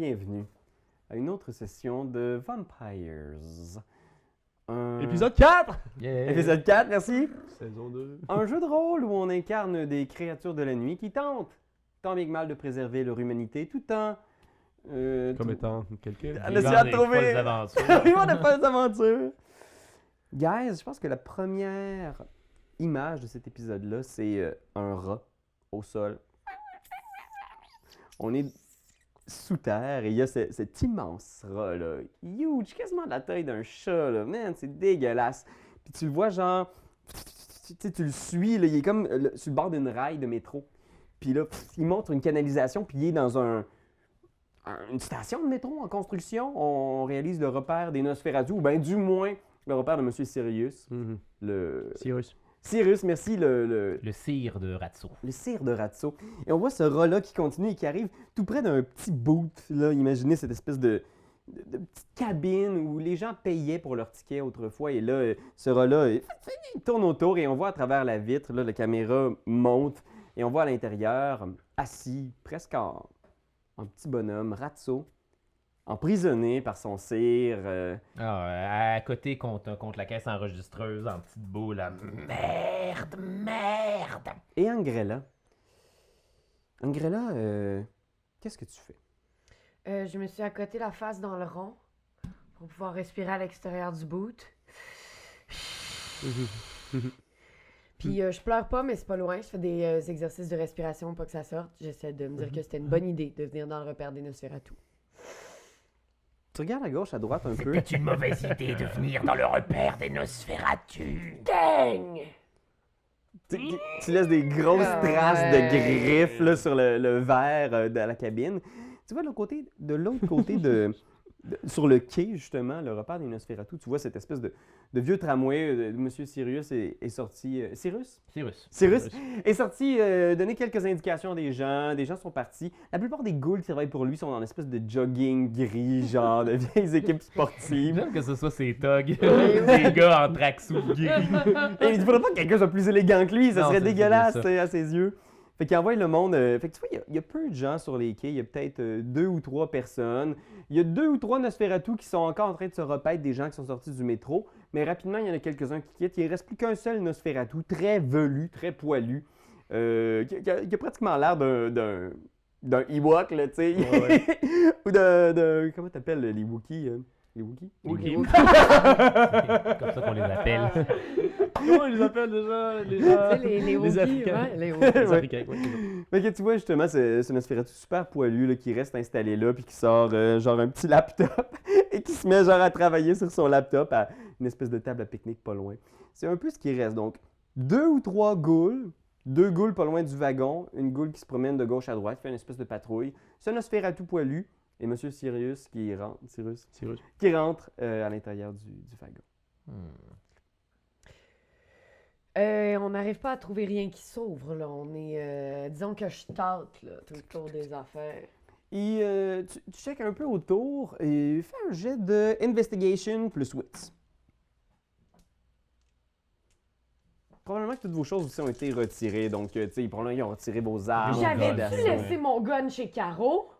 bienvenue à une autre session de Vampires. Épisode 4! Yeah. Épisode 4, merci. Saison 2. Un jeu de rôle où on incarne des créatures de la nuit qui tentent, tant bien que mal, de préserver leur humanité tout en... Comme étant quelqu'un. On essaie de trouver... Folles aventures. Vivant des folles aventures. Guys, je pense que la première image de cet épisode-là, c'est un rat au sol. On est sous terre et il y a cet immense rat-là, huge, quasiment de la taille d'un chat, là. Man, c'est dégueulasse. Puis tu le vois genre, tu le suis, là, il est comme sur le bord d'une rail de métro. Puis là, il montre une canalisation, puis il est dans une station de métro en construction. On réalise le repère des Nosferatu, ou bien du moins le repère de M. Sirius. Cyrus, merci, Le cire de Ratso. le cire de Ratso. Et on voit ce rat-là qui continue et qui arrive tout près d'un petit boot. Là. Imaginez cette espèce de petite cabine où les gens payaient pour leur ticket autrefois. Et là, ce rat-là, il tourne autour et on voit à travers la vitre, là, la caméra monte et on voit à l'intérieur, assis, presque en petit bonhomme, Ratso, emprisonné par son cire. À côté, contre la caisse enregistreuse, en petite boule. Là. Merde! Et Angrella. Angrella, qu'est-ce que tu fais? Je me suis accoté la face dans le rond pour pouvoir respirer à l'extérieur du boot. Puis je pleure pas, mais c'est pas loin. Je fais des exercices de respiration pour pas que ça sorte. J'essaie de me dire que c'était une bonne idée de venir dans le repère des Nosferatu. Tu regardes à gauche, à droite un peu. C'était une mauvaise idée de venir dans le repère des Nosferatu. Dang! Tu laisses des grosses traces de griffes là, sur le verre de la cabine. Tu vois, de l'autre côté, sur le quai, justement, le repère des Nosferatu, tu vois cette espèce de vieux tramway où M. Sirius est sorti. Cyrus est sorti donner quelques indications des gens. Des gens sont partis. La plupart des ghouls qui travaillent pour lui sont dans une espèce de jogging gris, genre de vieilles équipes sportives. J'aime que ce soit ces thugs. Des gars en tracksuit gris. Et il ne faudrait pas que quelqu'un soit plus élégant que lui, ça Non, serait c'est dégueulasse ça. à ses yeux. Fait qu'il envoie le monde. Fait que tu vois, il y a peu de gens sur les quais. Il y a peut-être 2 ou 3 personnes. Il y a 2 ou 3 Nosferatu qui sont encore en train de se repaître des gens qui sont sortis du métro. Mais rapidement, il y en a quelques-uns qui quittent. Il ne reste plus qu'un seul Nosferatu, très velu, très poilu, qui a pratiquement l'air d'un Ewok, là, tu sais. Ouais. Ou de. Comment t'appelles les Wookiees? Les Wookiees? Les Wookiees. C'est comme ça qu'on les appelle. Comment ils les appellent déjà? Tu sais, les Wookiees, Africains. ouais, les Les Wookiees. Africains, ouais. Fait que tu vois justement ce Nosferatu super poilu là, qui reste installé là puis qui sort genre un petit laptop et qui se met genre à travailler sur son laptop à une espèce de table à pique-nique pas loin. C'est un peu ce qui reste. Donc 2 ou 3 ghouls, 2 ghouls pas loin du wagon, une ghoul qui se promène de gauche à droite, qui fait une espèce de patrouille, ce Nosferatu poilu et M. Sirius qui rentre, qui rentre à l'intérieur du wagon. On n'arrive pas à trouver rien qui s'ouvre, là. On est... disons que je tâte, là, tout autour des affaires. Et tu checkes un peu autour et fais un jet de Investigation plus Wits. Probablement que toutes vos choses aussi ont été retirées, donc tu sais, probablement qu'ils ont retiré vos armes. J'avais-tu vos laissé mon gun chez Caro?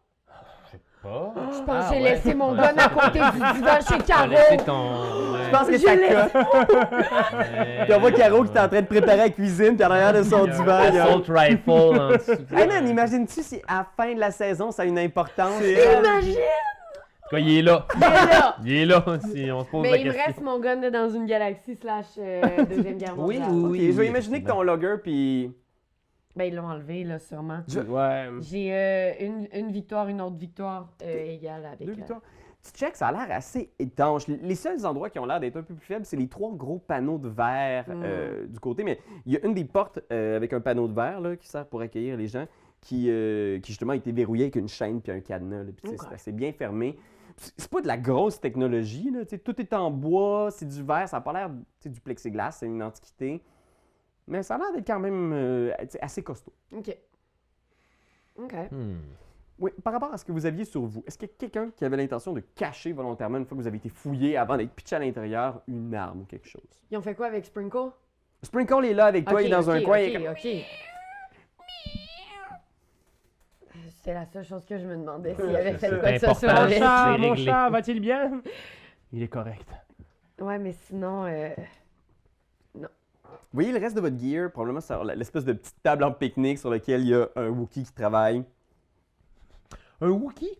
Pas. Je pense que j'ai laissé mon gun à côté du divan chez Caro. Je pense que ça cote. Puis on voit Caro qui est en train de préparer la cuisine, puis en arrière de son divan, il y a... Assault rifle en dessous. Hey man, imagine-tu si à la fin de la saison, ça a une importance? Imagine! Quoi, il est là. Il est là. Il est là, si on se pose la Mais il me question. reste mon gun de dans une galaxie /Deuxième Guerre Oui, mondiale. Ok, je vais imaginer que ton logger, puis... Ben, ils l'ont enlevé, là, sûrement. Ouais. J'ai une victoire, une autre victoire égale avec... 2 victoires. Tu check, ça a l'air assez étanche. Les seuls endroits qui ont l'air d'être un peu plus faibles, c'est les 3 gros panneaux de verre du côté. Mais il y a une des portes avec un panneau de verre là, qui sert pour accueillir les gens qui justement a été verrouillée avec une chaîne puis un cadenas. Là, puis, tu sais, c'est assez bien fermé. C'est pas de la grosse technologie. Là, tu sais, tout est en bois, c'est du verre. Ça n'a pas l'air du plexiglas, c'est une antiquité. Mais ça a l'air d'être quand même assez costaud. OK. Oui, par rapport à ce que vous aviez sur vous, est-ce qu'il y a quelqu'un qui avait l'intention de cacher volontairement, une fois que vous avez été fouillé avant d'être pitché à l'intérieur, une arme ou quelque chose? Ils ont fait quoi avec Sprinkle? Sprinkle est là avec toi, il est dans un coin. il est OK, comme- OK. C'était la seule chose que je me demandais s'il avait fait C'est quoi que ce important. soit Mon avec. chat, c'est mon réglé. chat, va-t-il bien? Il est correct. Ouais, mais sinon, Vous voyez le reste de votre gear, probablement sur l'espèce de petite table en pique-nique sur laquelle il y a un Wookiee qui travaille. Un Wookiee?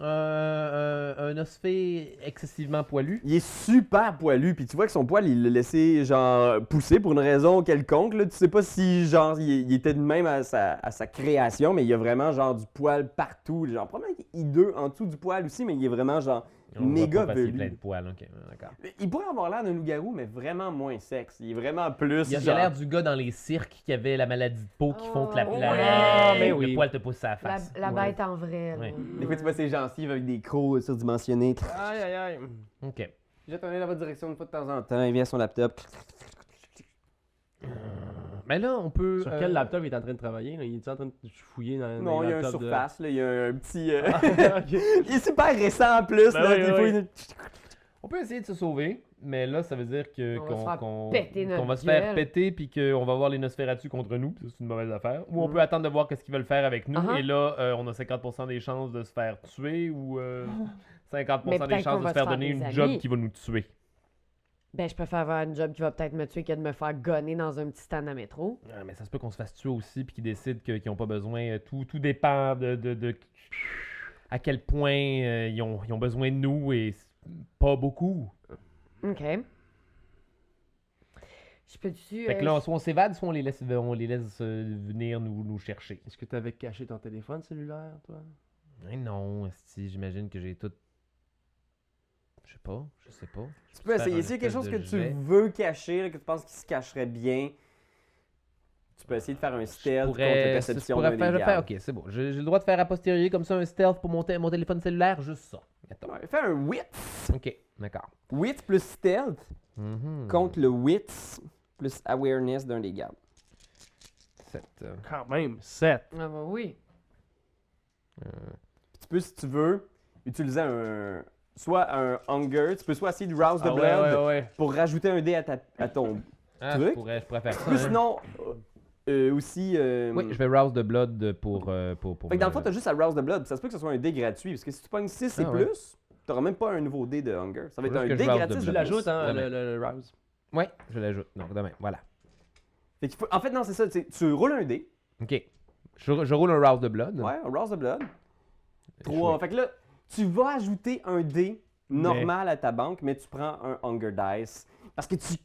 Un ospé excessivement poilu? Il est super poilu, puis tu vois que son poil, il l'a laissé, genre, pousser pour une raison quelconque, là. Tu sais pas si, genre, il était de même à sa création, mais il y a vraiment, genre, du poil partout. Genre, probablement qu'il est hideux en dessous du poil aussi, mais il est vraiment, genre, On méga voit pas passer velu. plein de poils, ok, d'accord. Il pourrait avoir l'air d'un loup-garou, mais vraiment moins sexe. Il est vraiment plus, Il a genre... l'air du gars dans les cirques qui avait la maladie de peau qui font que Ouais. le oui. poil te pousse à la face. la bête en vrai. là. Ouais. Des fois, tu vois ses gencives avec des crocs surdimensionnés. Aïe, aïe, aïe. Ok. Jette un œil dans votre direction une fois de temps en temps. Il vient à son laptop. Mais là, on peut. Sur quel laptop il est en train de travailler? Là? Il est en train de fouiller dans Non, les il y a un laptops surface, là. Il y a un petit... Ok. Il est super récent en plus, Ben là. oui, Des oui, fois, oui. On peut essayer de se sauver, mais là, ça veut dire que On va se faire qu'on péter notre qu'on va se faire gueule. péter puis qu'on va voir les Nosferatu contre nous, puis ça, c'est une mauvaise affaire. Ou on Mhm. peut attendre de voir qu'est-ce qu'ils veulent faire avec nous, Uh-huh. et là, on a 50% des chances de se faire tuer ou 50% Mais des peut-être chances qu'on de va se faire se faire donner des une job amis. qui va nous tuer. Ben, je préfère avoir une job qui va peut-être me tuer que de me faire gonner dans un petit stand à métro. Ah, mais ça se peut qu'on se fasse tuer aussi puis qu'ils décident qu'ils n'ont pas besoin. Tout dépend de à quel point ils ont besoin de nous et pas beaucoup. OK. Je peux-tu... Fait que là, soit on s'évade, soit on les laisse venir nous chercher. Est-ce que tu avais caché ton téléphone cellulaire, toi? Eh non, si j'imagine que j'ai tout. Je sais pas. Tu peux essayer. Faire S'il y a un quelque chose que espèce tu de jet. veux cacher, là, que tu penses qu'il se cacherait bien, tu peux essayer de faire un stealth contre la perception d'un des gardes. Ok, c'est bon. J'ai le droit de faire a posteriori comme ça un stealth pour mon téléphone cellulaire, juste ça. Mettons. Ouais, fais un wit. Ok, d'accord. Wit plus stealth Mhm. contre le wit plus awareness d'un des gardes. 7. Quand même, 7. Ah bah oui. Puis tu peux, si tu veux, utiliser soit un hunger, tu peux soit essayer de rouse the Ah blood ouais. pour rajouter un dé à ton... Ah, Truc. je pourrais faire ça. Ou hein. sinon, aussi... Oui, je vais rouse the blood pour Fait que dans le fond, t'as juste à rouse the blood, puis ça se peut que ce soit un dé gratuit, parce que si tu pognes 6 et Ah ouais. plus, t'auras même pas un nouveau dé de hunger. Ça va être Faut un juste que dé je rouse gratis the de Tu blood. plus. l'ajoutes, hein, Demain. le rouse. Oui, je l'ajoute. Donc demain, voilà. Fait qu'il faut... En fait, non, c'est ça, tu roules un dé, Ok. Je roule un rouse the blood. ouais, un rouse the blood. Je 3. vais- Fait que là, tu vas ajouter un dé normal à ta banque, mais tu prends un hunger dice. Parce que tu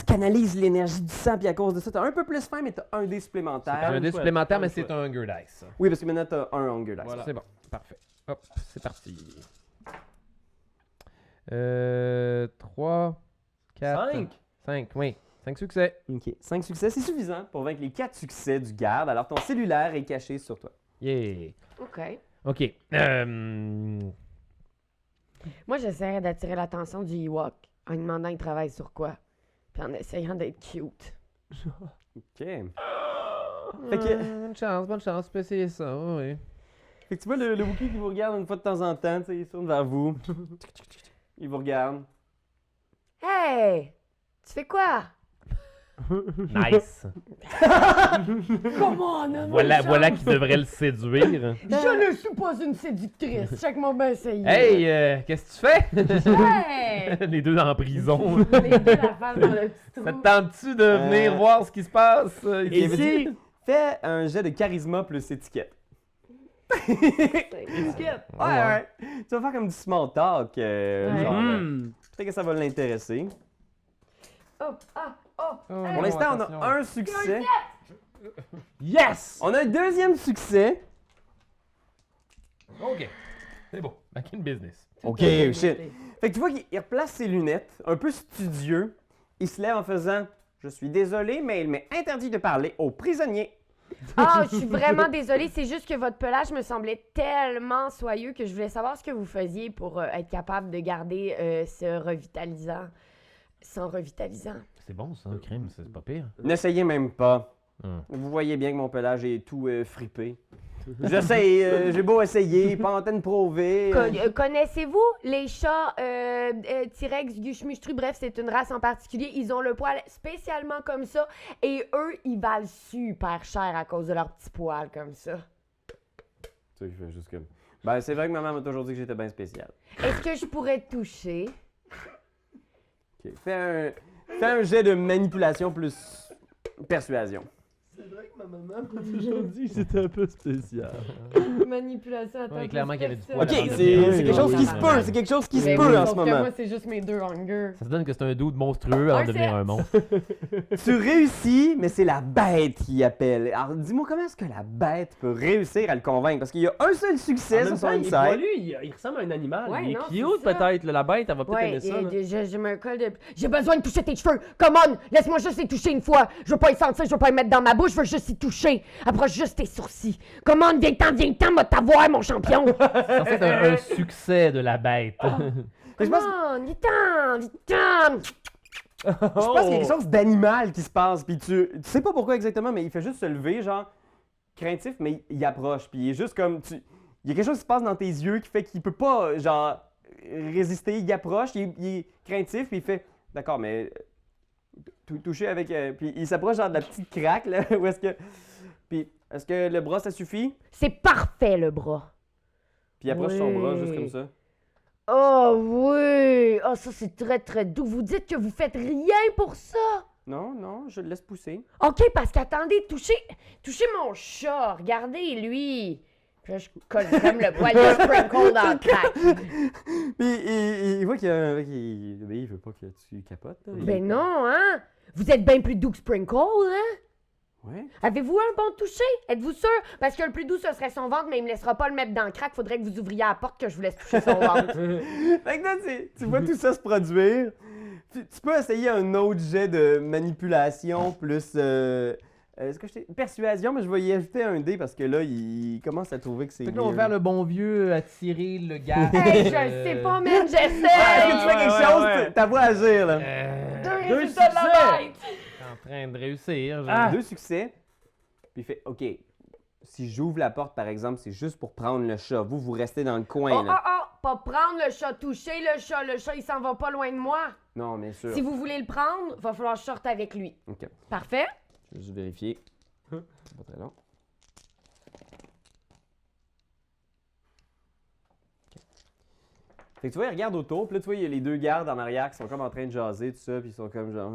canalises l'énergie du sang, puis à cause de ça, t'as un peu plus faim, mais t'as un dé J'ai supplémentaire. un dé chouette, supplémentaire, quand mais même c'est chouette. un hunger dice. ça. Oui, parce que maintenant, t'as un hunger dice. Voilà. C'est bon, parfait. Hop, c'est parti. 3, 4, 5. 5, oui. 5 succès. OK. 5 succès, c'est suffisant pour vaincre les 4 succès du garde. Alors, ton cellulaire est caché sur toi. Yeah. OK. Ok. Moi, j'essaierais d'attirer l'attention du Ewok en lui demandant il travaille sur quoi. Puis en essayant d'être cute. OK. Fait que, Bonne chance, tu peux essayer ça, oui. fait que tu vois le Wookiee qui vous regarde une fois de temps en temps, tu sais, il se tourne vers vous. Il vous regarde. Hey! Tu fais quoi? Nice. Comment on a Voilà qui devrait le séduire. Je ne suis pas une séductrice. Chaque moment essayé. Hey, qu'est-ce que tu fais? Hey! Les deux en prison. Les deux la face dans le petit Ça trou. te tente-tu de venir voir ce qui se passe Et ici? fais un jet de charisma plus étiquette. Étiquette. Ouais. Tu vas faire comme du small talk. Ouais. Genre, Hmm. peut-être que ça va l'intéresser. Oh, ah, oh. Pour l'instant, on a un succès. Yes! On a un deuxième succès. Ok. C'est bon. Back in business. OK, shit. Fait que tu vois qu'il replace ses lunettes, un peu studieux. Il se lève en faisant « Je suis désolé, mais il m'est interdit de parler aux prisonniers. Ah, je suis vraiment désolée. C'est juste que votre pelage me semblait tellement soyeux que je voulais savoir ce que vous faisiez pour être capable de garder ce revitalisant. Sans revitalisant. C'est bon, ça, un crime, c'est pas pire. » N'essayez même pas. Vous voyez bien que mon pelage est tout fripé. J'essaie, j'ai beau essayer, pas en train de prouver. Connaissez-vous les chats T-Rex, Gushmushtru, bref, c'est une race en particulier. Ils ont le poil spécialement comme ça et eux, ils valent super cher à cause de leur petit poil comme ça. Tu sais, il fait juste comme. Ben, c'est vrai que maman m'a toujours dit que j'étais bien spécial. Est-ce que je pourrais te toucher? Ok. Fais un jet de manipulation plus persuasion. C'est vrai que ma maman m'a toujours dit que c'était un peu spécial. Manipulation, attends. Oui, clairement qu'il y avait du personne. poil. Ok, dans c'est le- quelque chose qui se Ouais. peut, c'est quelque chose qui se Mais peut oui, en ce sauf que moment. moi, c'est juste mes 2 hunger. Ça se donne que c'est un dude monstrueux avant Ouais, de devenir c'est- un monstre. Tu réussis, mais c'est la bête qui appelle. Alors dis-moi comment est-ce que la bête peut réussir à le convaincre? Parce qu'il y a un seul succès En sur même son temps, il est inside. poilu, il ressemble à un animal. Ouais, il est non, cute c'est ça. peut-être, là, la bête, elle va peut-être Ouais, aimer ça. là. j'ai me colle de... J'ai besoin de toucher tes cheveux. Come on, laisse-moi juste les toucher une fois. Je veux pas y sentir, je veux pas y mettre dans ma bouche, je veux juste y toucher. Approche juste tes sourcils. Come on, viens-t'en, va t'avoir, mon champion. C'est censé être un succès de la bête. Mais je Come pense, on, viens-t'en. je pense qu'il y a quelque chose d'animal qui se passe, puis tu sais pas pourquoi exactement, mais il fait juste se lever, genre, craintif, mais il approche, puis il est juste comme, il y a quelque chose qui se passe dans tes yeux qui fait qu'il peut pas, genre, résister, il approche, il est craintif, puis il fait, d'accord, mais toucher avec, puis il s'approche genre de la petite craque, là, où est-ce que, puis est-ce que le bras, ça suffit? C'est parfait, le bras. Puis il approche son bras, juste Oui. comme ça. Oh oui! Oh, ça, c'est très, très doux. Vous dites que vous faites rien pour ça? Non, non, je le laisse pousser. OK, parce qu'attendez, touchez mon chat. Regardez, lui. Puis là, je colle comme le poil de sprinkle dans le crack. Puis il voit qu'il y a mais il veut pas que tu capotes, là. Ben non, hein? Vous êtes bien plus doux que Sprinkle, hein? Ouais. Avez-vous un bon toucher? Êtes-vous sûr? Parce que le plus doux, ce serait son ventre, mais il me laissera pas le mettre dans le crack. Faudrait que vous ouvriez la porte que je vous laisse toucher son ventre. Fait que là, tu vois tout ça se produire. Tu peux essayer un autre jet de manipulation plus. Est-ce que persuasion, mais je vais y ajouter un dé parce que là, il commence à trouver que c'est. Fait que là, on va weird. faire le bon vieux, attirer le gars. Hey, je le sais pas, man, j'essaie! Est-ce que tu fais quelque Ouais, chose? ouais. Ta voix agir, là. Deux résultats de la succès! bête! En train de réussir. Ah. 2 succès. Puis il fait OK. Si j'ouvre la porte, par exemple, c'est juste pour prendre le chat. Vous restez dans le coin, Oh, oh, là. oh! Pas prendre le chat, toucher le chat. Le chat, il s'en va pas loin de moi. Non, bien sûr. Si vous voulez le prendre, va falloir que je sorte avec lui. OK. Parfait? Je vais juste vérifier. C'est pas très long. OK. Fait que tu vois, il regarde autour, puis là, tu vois, il y a les 2 gardes en arrière qui sont comme en train de jaser, tout ça, puis ils sont comme genre.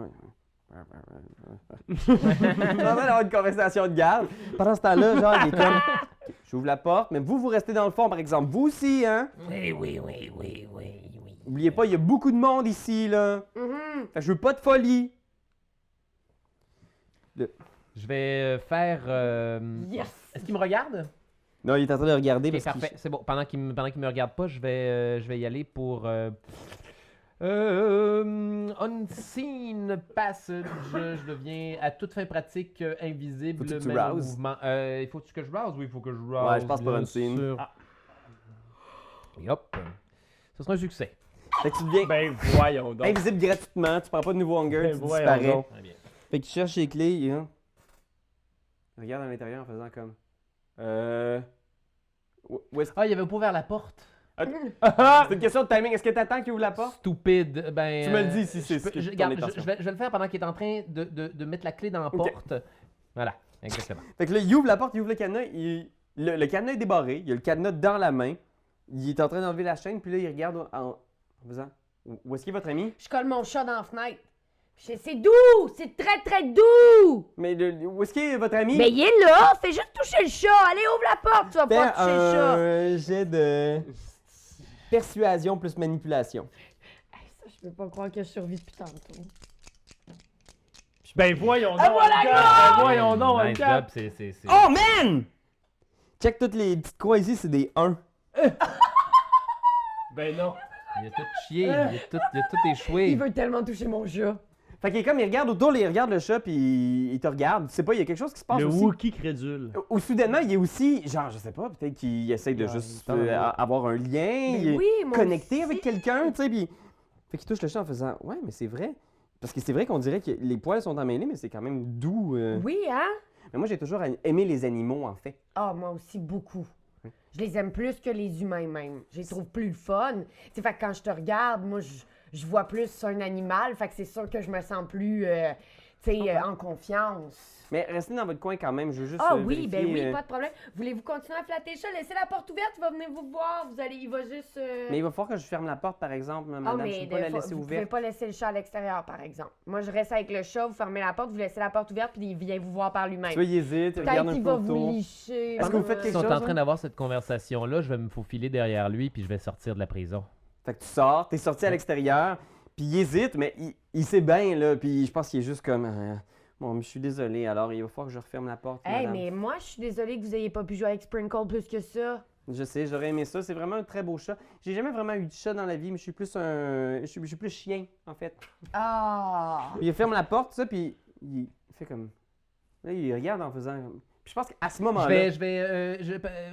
Ils sont en train d'avoir une conversation de garde. Pendant ce temps-là, genre, il est comme. OK, j'ouvre la porte, mais vous restez dans le fond, par exemple. Vous aussi, hein? Oui. Oubliez pas, il y a beaucoup de monde ici, là. Mhm. Fait que je veux pas de folie. Je vais faire. Yes! Est-ce qu'il me regarde? Non, il est en train de regarder Ok, parce parfait. C'est bon. Pendant qu'il me regarde pas, je vais y aller pour. Unseen Passage. Je deviens à toute fin pratique invisible. Faut-tu que tu même au rouses? mouvement. Il faut que je rouse? Oui, il faut que je rouse. Ouais, je passe pour bien Unseen. sûr. Ah. Et hop. Ce sera un succès. Fait que tu deviens Ben voyons donc. invisible gratuitement, tu prends pas de nouveau hunger, Ben tu voyons disparais. donc. Très bien. Fait que tu cherches les clés, hein. Il regarde à l'intérieur en faisant comme. Où est-ce Ah, il avait pas ouvert la porte. C'est une question de timing. Est-ce que t'attends qu'il ouvre la porte? Stupide. Ben, Tu me le dis si c'est je peux- ce que je, ton regarde, intention. je vais le faire pendant qu'il est en train de mettre la clé dans la Ok. porte. Voilà, exactement. Fait que là, il ouvre la porte, il ouvre le cadenas, le cadenas est débarré, il a le cadenas dans la main, il est en train d'enlever la chaîne, puis là, il regarde en faisant. Où est-ce qu'il est votre ami? Je colle mon chat dans la fenêtre. C'est doux! C'est très, très doux! Mais où est-ce qu'il est votre ami? Mais il est là! Fais juste toucher le chat! Allez, ouvre la porte! Tu vas Fais pas toucher le chat! un jet de persuasion plus manipulation. Hey, ça, je peux pas croire que je survis depuis tantôt. Ben voyons donc. Ah, voilà, Anka! gars! Ben voyons donc, Nice Anka! job, c'est... Oh man! Check toutes les petites croix ici, c'est des 1. Ben non. Il a tout chié, il a tout échoué. Il veut tellement toucher mon chat. Fait qu'il est comme, il regarde autour, il regarde le chat, puis il te regarde. Tu sais pas, il y a quelque chose qui se passe Le aussi. Wookie crédule. Ou soudainement, il est aussi, genre, je sais pas, peut-être qu'il essaye de Ouais, juste il est en- avoir un lien, Mais il est oui, moi connecté aussi. avec quelqu'un, tu sais, puis... Fait qu'il touche le chat en faisant, ouais, mais c'est vrai. Parce que c'est vrai qu'on dirait que les poils sont emmêlés, mais c'est quand même doux. Oui, hein? Mais moi, j'ai toujours aimé les animaux, en fait. Ah, moi aussi, beaucoup. Je les aime plus que les humains, même. Je les trouve plus le fun. Tu sais, fait que quand je te regarde, moi, je vois plus un animal. Fait que c'est sûr que je me sens plus... tu tu sais, en confiance. Mais restez dans votre coin quand même, je veux juste Ah oui, ben vérifier, oui, pas de problème. Voulez-vous continuer à flatter le chat? Laissez la porte ouverte, il va venir vous voir. Il va juste... Mais il va falloir que je ferme la porte, par exemple, Ah, madame. mais Je ne peux pas la laisser vous pouvez ouverte. pas laisser le chat à l'extérieur, par exemple. Moi, je reste avec le chat, vous fermez la porte, vous laissez la porte ouverte, puis il vient vous voir par lui-même. Tu vois, il hésite, il regarde Peut-être un qu'il peu va vous autour. licher. Est-ce que vous faites Ils quelque sont chose, en train hein? d'avoir cette conversation-là, je vais me faufiler derrière lui puis je vais sortir de la prison. Fait que tu sors, t'es sorti à l'extérieur, puis il hésite, mais il sait bien, là, puis je pense qu'il est juste comme... bon, je suis désolé, alors il va falloir que je referme la porte, Hey, madame. mais moi, je suis désolée que vous ayez pas pu jouer avec Sprinkle plus que ça. Je sais, j'aurais aimé ça. C'est vraiment un très beau chat. J'ai jamais vraiment eu de chat dans la vie, mais je suis plus je suis plus chien, en fait. Ah! Puis il ferme la porte, ça, puis il fait comme... Là, il regarde en faisant... Puis je pense qu'à ce moment-là...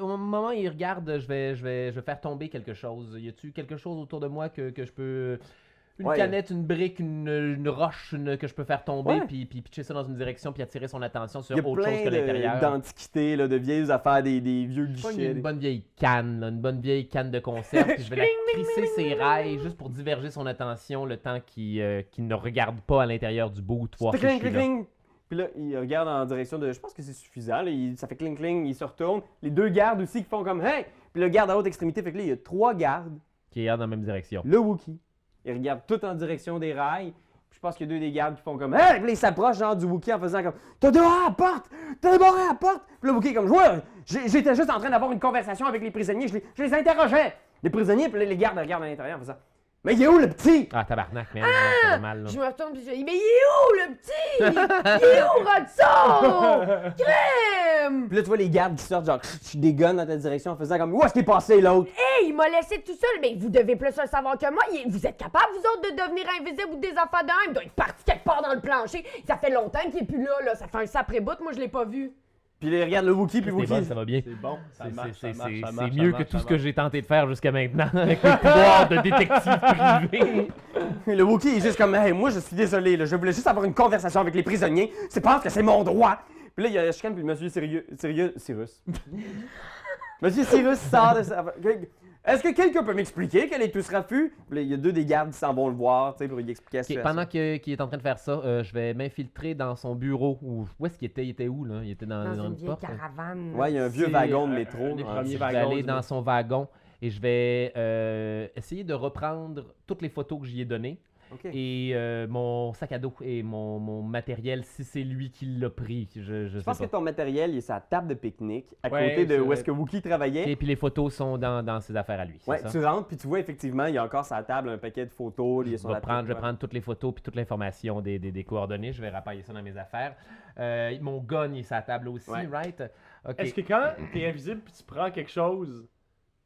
Au moment où il regarde, je vais faire tomber quelque chose. Y a-tu quelque chose autour de moi que je peux... Une Ouais. canette, une brique, une roche que je peux faire tomber, Ouais. puis pitcher ça dans une direction, puis attirer son attention sur Il y a autre chose que plein l'intérieur. d'antiquités, là, de vieilles affaires, des vieux Je pogne guichets. une bonne vieille canne, là, une bonne vieille canne de conserve, puis je vais la crisser ses rails juste pour diverger son attention le temps qu'il ne regarde pas à l'intérieur du bout, voir si je Cling, suis cling, là. cling. Puis là, il regarde en direction de... Je pense que c'est suffisant. Là. Ça fait cling, cling, il se retourne. Les deux gardes aussi qui font comme « Hey! » Puis le garde à haute extrémité. Fait que là, il y a 3 gardes. Qui regarde dans la même direction. Le Wookie. Il regarde tout en direction des rails. Puis je pense qu'il y a 2 des gardes qui font comme « Hey! » Puis là, ils s'approchent genre du Wookie en faisant comme « T'as dehors à la porte! T'as débarré à la porte! » Puis le Wookie est comme « Ouais! J'étais juste en train d'avoir une conversation avec les prisonniers. Je les interrogeais! » Les prisonniers, puis là, les gardes regardent à l'intérieur en faisant « Mais il est où le petit? » Ah, tabarnak, man, ça va mal, là. Je me retourne puis je dis, mais il est où, le petit? Il est où, Rodson? Crème! Puis là, tu vois les gardes qui sortent genre des guns dans ta direction en faisant comme « Où est-ce qu'il est passé l'autre? » Hey, il m'a laissé tout seul, mais vous devez plus le savoir que moi. Vous êtes capable, vous autres, de devenir invisible ou des affaires d'un? Il doit être parti quelque part dans le plancher. Ça fait longtemps qu'il est plus là. Ça fait un sapré bout, moi je l'ai pas vu. Puis là, il regarde le Wookie, puis le C'est bon, Wookie... ça va bien. C'est bon, ça marche, ça marche, ça C'est marche, mieux ça que tout marche, ce que ça j'ai tenté de faire jusqu'à maintenant avec mes pouvoirs de détective privé. Le Wookie est juste comme « Hey, moi, je suis désolé, là, je voulais juste avoir une conversation avec les prisonniers. Je pense que c'est mon droit. » Puis là, il y a Chicane, puis le monsieur Cyrus. Monsieur Cyrus sort de sa... Est-ce que quelqu'un peut m'expliquer quel est tout ce raffut? Puis là, il y a 2 des gardes qui s'en vont le voir, tu sais, pour lui expliquer la Ok, situation. pendant qu'il est en train de faire ça, je vais m'infiltrer dans son bureau. Où est-ce qu'il était? Il était où, là? Il était dans Dans une vieille porte? caravane. Ouais, il y a un vieux C'est, wagon de un métro. des hein. premiers Je vais wagons aller du dans métro. son wagon et je vais essayer de reprendre toutes les photos que j'y ai données OK. et mon sac à dos et mon matériel si c'est lui qui l'a pris. Je Je sais pense pas. que ton matériel, il est sur la table de pique-nique, à Ouais, côté de c'est où vrai. est-ce que Wookie travaillait. Et puis les photos sont dans ses affaires à lui. c'est Ouais, ça? tu rentres, puis tu vois effectivement, il y a encore sur la table un paquet de photos liées sur Je la vais prendre toutes les photos puis toute l'information des coordonnées. Je vais rapailler ça dans mes affaires. Mon gun, il est sur la table aussi, Ouais. right? OK. Est-ce que quand t'es invisible puis tu prends quelque chose,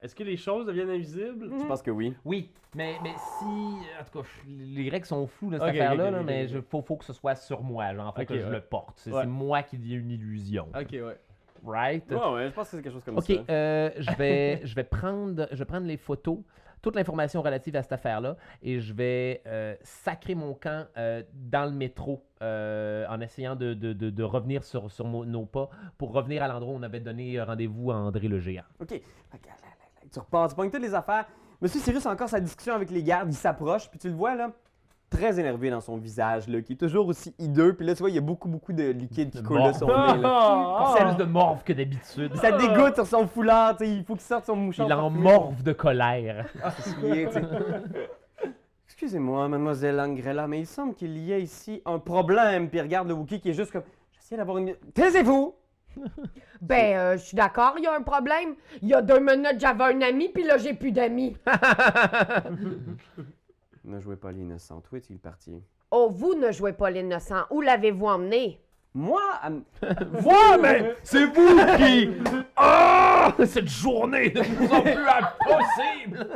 est-ce que les choses deviennent invisibles? Je pense que oui. Oui, mais si... En tout cas, les règles sont floues, là, cette Ok, affaire-là, ok, là, ok, mais ok. faut que ce soit sur moi. Genre, faut Ok, que je ouais. le porte. C'est Ouais. moi qui dis une illusion. Ok, ouais. Right? Ouais, je pense que c'est quelque chose comme OK, ça. je vais prendre les photos, toute l'information relative à cette affaire-là, et je vais sacrer mon camp dans le métro en essayant de revenir sur nos pas pour revenir à l'endroit où on avait donné rendez-vous à André le Géant. OK. Tu repars, tu pognes toutes les affaires. Monsieur Cyrus a encore sa discussion avec les gardes, il s'approche, puis tu le vois là, très énervé dans son visage, là, qui est toujours aussi hideux. Puis là, tu vois, il y a beaucoup de liquide qui De coule de son morve. nez. Là. C'est plus de morve que d'habitude. Ça dégoûte sur son foulard, tu sais, il faut qu'il sorte son mouchoir. Il en parfumé. morve de colère. Il est, tu sais. Excusez-moi, mademoiselle Angrella, mais il semble qu'il y ait ici un problème. Puis il regarde le Wookie qui est juste comme... J'essaie d'avoir une... Taisez-vous! Ben, je suis d'accord, il y a un problème. Il y a 2 minutes, j'avais un ami, puis là, j'ai plus d'amis. Ne jouez pas l'innocent. Où est-il parti? Oh, vous ne jouez pas l'innocent. Où l'avez-vous emmené? Moi, Moi, mais c'est vous qui... Ah! Cette journée est de plus en plus impossible!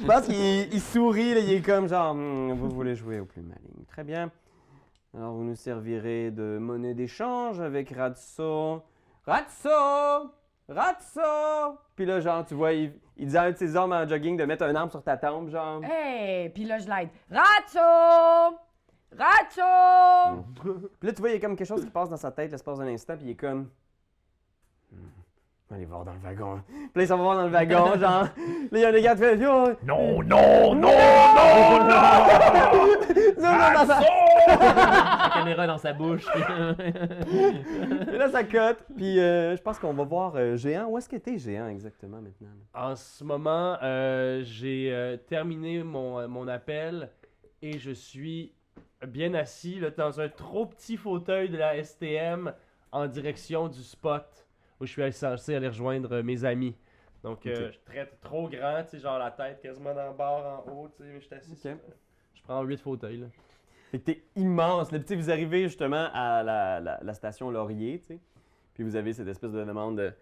je pense qu'il sourit, là, il est comme genre... vous voulez jouer au plus maligne. Très bien. Alors, vous nous servirez de monnaie d'échange avec Ratso. Ratso! Ratso! Puis là, genre, tu vois, il dit à un de ses hommes en jogging de mettre un arme sur ta tempe, genre... Hey, puis là, je l'aide. Ratso! Ratso! Puis là, tu vois, il y a comme quelque chose qui passe dans sa tête l'espace d'un instant, puis il est comme... Allez voir dans le wagon. Puis là, il s'en va voir dans le wagon, genre... Là, il y a un des gars qui fait... Yo, Non, non, non, non, non! non, La caméra dans sa bouche. Et là, ça cote. Puis je pense qu'on va voir Géant. Où est-ce que t'es, Géant, exactement, maintenant? En ce moment, j'ai terminé mon appel et je suis bien assis là, dans un trop petit fauteuil de la STM en direction du spot où je suis censé aller rejoindre mes amis. Donc, je traite trop grand, tu sais, genre la tête quasiment dans le bord en haut, tu sais, mais je suis assis. Ok. Je prends 8 fauteuils, là. Fait que t'es immense. Là, tu sais, vous arrivez justement à la station Laurier, tu sais. Puis vous avez cette espèce de demande de...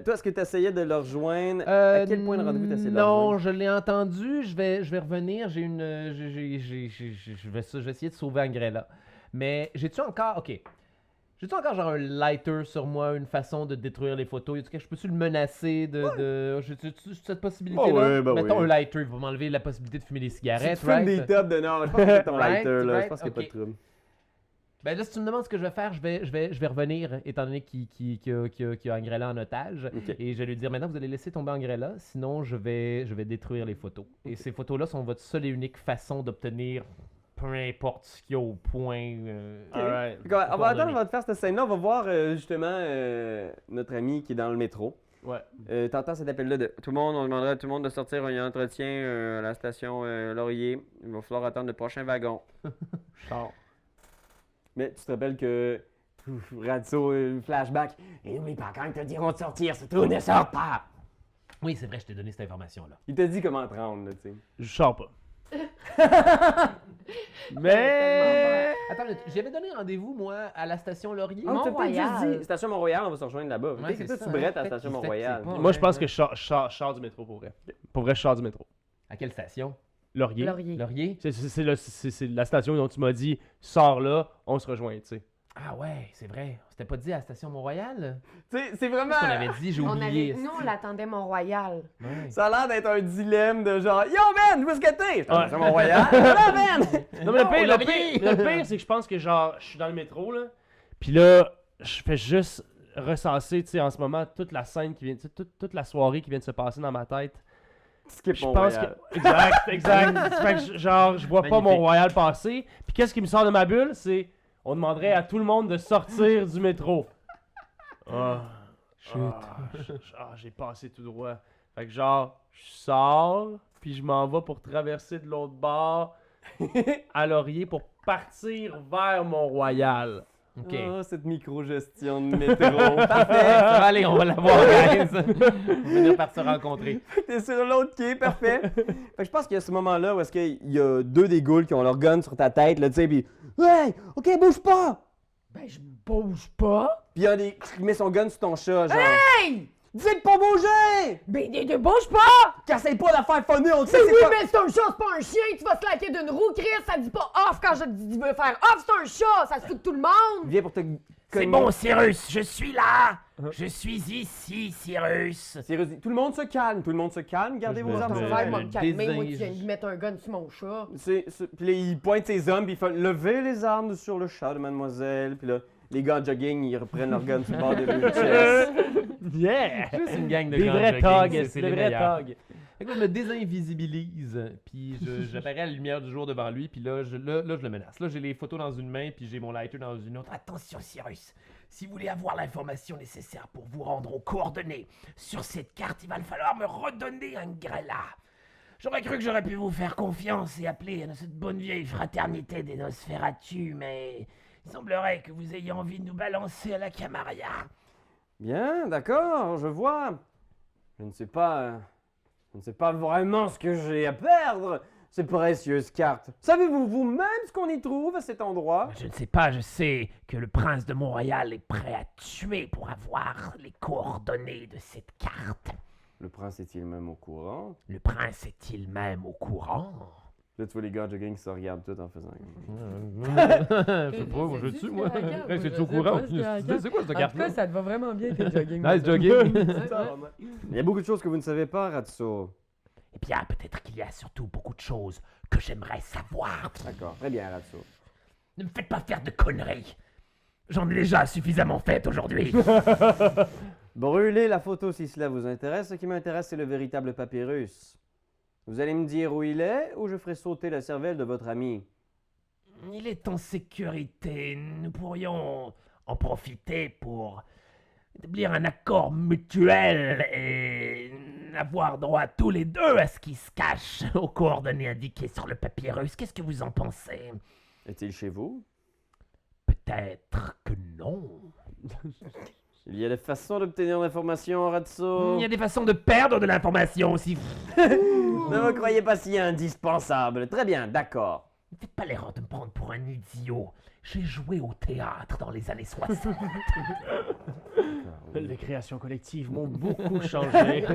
toi, est-ce que tu essayais de le rejoindre? À quel point de rendez-vous tu essayé de le Non, rejoindre? je l'ai entendu. Je vais revenir. J'ai une. Je vais essayer de sauver Angrella. Mais j'ai-tu encore. Ok. J'ai-tu encore genre un lighter sur moi, une façon de détruire les photos? Je peux-tu le menacer de. J'ai-tu cette possibilité-là? Bah oui, bah Mettons oui. un lighter, il va m'enlever la possibilité de fumer des Si tu cigarettes, fumes right? des tops de nord, je pense que c'est ton Right, lighter, là. Je right, pense qu'il n'y a pas de ok. trouble. Ben là, si tu me demandes ce que je vais faire, je vais revenir, étant donné qu'il a Angrella en otage. Ok. Et je vais lui dire, maintenant, vous allez laisser tomber Angrella, sinon je vais détruire les photos. Et ces photos-là sont votre seule et unique façon d'obtenir peu importe ce qu'il y a au point. Alright. Fait qu'on va- on va coordonnées. attendre avant de faire cette scène-là. On va voir justement notre ami qui est dans le métro. Ouais. T'entends cet appel-là de tout le monde, on demanderait à tout le monde de sortir, il y a un entretien à la station Laurier. Il va falloir attendre le prochain wagon. Char. Mais tu te rappelles que Ratso, flashback. Et n'oublie pas, quand ils te diront de sortir, surtout ne sors pas! Oui, c'est vrai, je t'ai donné cette information-là. Il t'a dit comment te rendre, là, tu sais. Je sors pas. Mais. Attends, j'avais donné rendez-vous, moi, à la station Laurier. Ah, tu as peut-être juste Mont-Royal. dit Station Mont-Royal, on va se rejoindre là-bas. Ouais, Peut-être que c'est toi, ça, tu brettes à hein. la Station Fait qu'il- Mont-Royal. fait que c'est pas- Moi, je pense ouais. que je sors du métro pour vrai. Pour vrai, je sors du métro. À quelle station? Laurier. Laurier. Laurier? C'est la station dont tu m'as dit, sors là, on se rejoint, tu sais. Ah ouais, c'est vrai. On s'était pas dit à la station Mont-Royal? Tu sais, c'est vraiment. Ce qu'on avait dit, j'ai oublié. Nous, on l'attendait Mont-Royal. Ouais. Ça a l'air d'être un dilemme de genre Yo man, où est-ce que t'es? Je Ouais. Station Mont-Royal. Là, man! Non, mais Non, Laurier! le pire, c'est que je pense que genre, je suis dans le métro, là. Puis là, je fais juste recenser, tu sais, en ce moment, toute la scène qui vient, tu sais, toute la soirée qui vient de se passer dans ma tête. Skip Je pense Mont-Royal. que. Exact. Ça fait que genre, je vois pas Magnifique. Mont-Royal passer. Puis qu'est-ce qui me sort de ma bulle? C'est. On demanderait à tout le monde de sortir du métro. Ah. J'ai passé tout droit. Fait que genre, je sors, puis je m'en vais pour traverser de l'autre bord à Laurier pour partir vers Mont-Royal. OK. Oh, cette micro-gestion de métro. Ça va aller, on va la voir, guys. On va venir par se rencontrer. T'es sur l'autre quai, parfait. Fait que je pense qu'il y a ce moment-là où est-ce qu'il y a deux des ghouls qui ont leur gun sur ta tête, là, tu sais, pis hey, ok, bouge pas! Ben, je bouge pas. Pis il y a des qui met son gun sur ton chat, genre. Hey! Dis de pas bouger! Ben, de bouge pas! Qu'essaye pas de faire funner, on le sait, Mais c'est oui, pas... mais c'est un chat, c'est pas un chien. Tu vas se laquer d'une roue, Chris. Ça dit pas off quand je te dis de faire off. C'est un chat. Ça se fout de tout le monde. Viens pour te C'est cogner. bon, Cyrus, je suis là. Je suis ici, Cyrus. Cyrus dit, tout le monde se calme, gardez Je vos me armes. Ton Mais- frère va me calmer. Moi, tu désinge- viens de mettre un gun sur mon chat. Puis là, il pointe ses hommes, puis il fait lever les armes sur le chat de mademoiselle. Puis là, les gars en jogging, ils reprennent leur gun sur le bord de leur chest. Yeah! Juste une gang de Des grands vrais jogging, togs, c'est des les vrais meilleurs. togs. Fait que là, je me désinvisibilise, puis j'apparais à la lumière du jour devant lui, puis là, je le menace. Là, j'ai les photos dans une main, puis j'ai mon lighter dans une autre. Attention, Cyrus. Si vous voulez avoir l'information nécessaire pour vous rendre aux coordonnées sur cette carte, il va falloir me redonner un Grella. J'aurais cru que j'aurais pu vous faire confiance et appeler à cette bonne vieille fraternité des Nosferatu, mais il semblerait que vous ayez envie de nous balancer à la Camarilla. Bien, d'accord, je vois. Je ne sais pas vraiment ce que j'ai à perdre, ces précieuses cartes. Savez-vous vous-même ce qu'on y trouve à cet endroit? Je ne sais pas, je sais que le prince de Mont-Royal est prêt à tuer pour avoir les coordonnées de cette carte. Le prince est-il même au courant? Le prince est-il même au courant? Là, tu vois les gars de jogging qui se regardent tout en faisant... Je sais pas, moi, je suis, moi. Est-ce que tu es au courant? C'est quoi cette carte-là? ça te va vraiment bien, tes jogging. Nice jogging. Il y a beaucoup de choses que vous ne savez pas, Ratso. Eh bien, peut-être qu'il y a surtout beaucoup de choses que j'aimerais savoir. D'accord, très bien, Ratso. Ne me faites pas faire de conneries. J'en ai déjà suffisamment fait aujourd'hui. Brûlez la photo si cela vous intéresse. Ce qui m'intéresse, c'est le véritable papyrus. Vous allez me dire où il est, ou je ferai sauter la cervelle de votre ami. Il est en sécurité. Nous pourrions en profiter pour établir un accord mutuel et avoir droit tous les deux à ce qui se cache aux coordonnées indiquées sur le papyrus. Qu'est-ce que vous en pensez? Est-il chez vous? Peut-être que non. Il y a des façons d'obtenir l'information, Ratso. Il y a des façons de perdre de l'information aussi. Ne me croyez pas si indispensable. Très bien, d'accord. Ne faites pas l'erreur de me prendre pour un idiot. J'ai joué au théâtre dans les années 60. Les créations collectives m'ont beaucoup changé.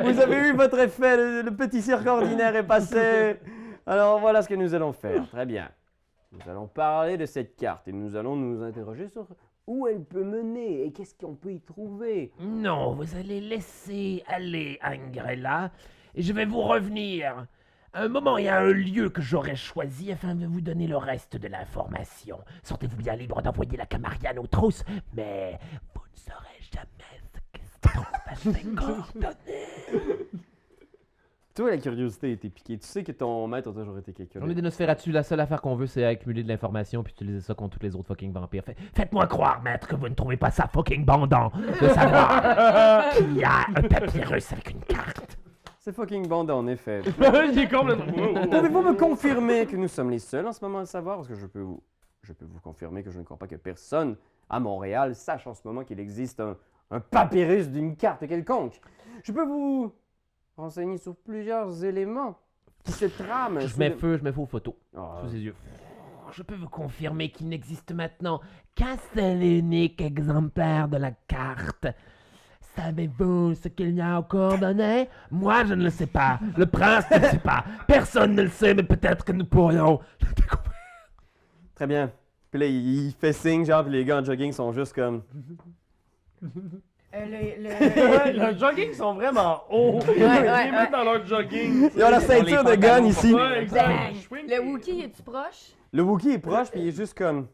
Vous avez eu votre effet, le petit cirque ordinaire est passé. Alors voilà ce que nous allons faire. Très bien. Nous allons parler de cette carte et nous allons nous interroger sur où elle peut mener et qu'est-ce qu'on peut y trouver. Non, vous allez laisser aller Angrella et je vais vous revenir à un moment et à un lieu que j'aurai choisi afin de vous donner le reste de l'information. Sentez-vous bien libre d'envoyer la Camariane aux trousses, mais vous ne saurez jamais ce qui se trouve à ces coordonnées. Toi, la curiosité a été piquée. Tu sais que ton maître a toujours été quelqu'un. On est des Nosferatu, la seule affaire qu'on veut, c'est accumuler de l'information puis utiliser ça contre tous les autres fucking vampires. Faites-moi croire, maître, que vous ne trouvez pas ça fucking bandant de savoir qu'il y a un papyrus avec une carte. C'est fucking bandant, en effet. Il est complètement... Pouvez-vous me confirmer que nous sommes les seuls en ce moment à le savoir? Parce que je peux vous confirmer que je ne crois pas que personne à Montréal sache en ce moment qu'il existe un papyrus d'une carte quelconque. Je peux vous renseigner sur plusieurs éléments qui se trament. Je mets feu aux photos Ah. sous ses yeux. Je peux vous confirmer qu'il n'existe maintenant qu'un seul et unique exemplaire de la carte. Savez-vous ce qu'il y a aux coordonnées? Moi, je ne le sais pas. Le prince ne le sait pas. Personne ne le sait, mais peut-être que nous pourrions le découvrir. Très bien. Puis là, il fait signe, genre, puis les gars en jogging sont juste comme... Le jogging sont vraiment hauts. ouais, Ils ouais. mettent dans leur jogging. Ils ont la ceinture de gun ici. Ouais, exact. Bang. Schwing. Le Wookie, es-tu proche? Le Wookie est proche, puis il est juste comme...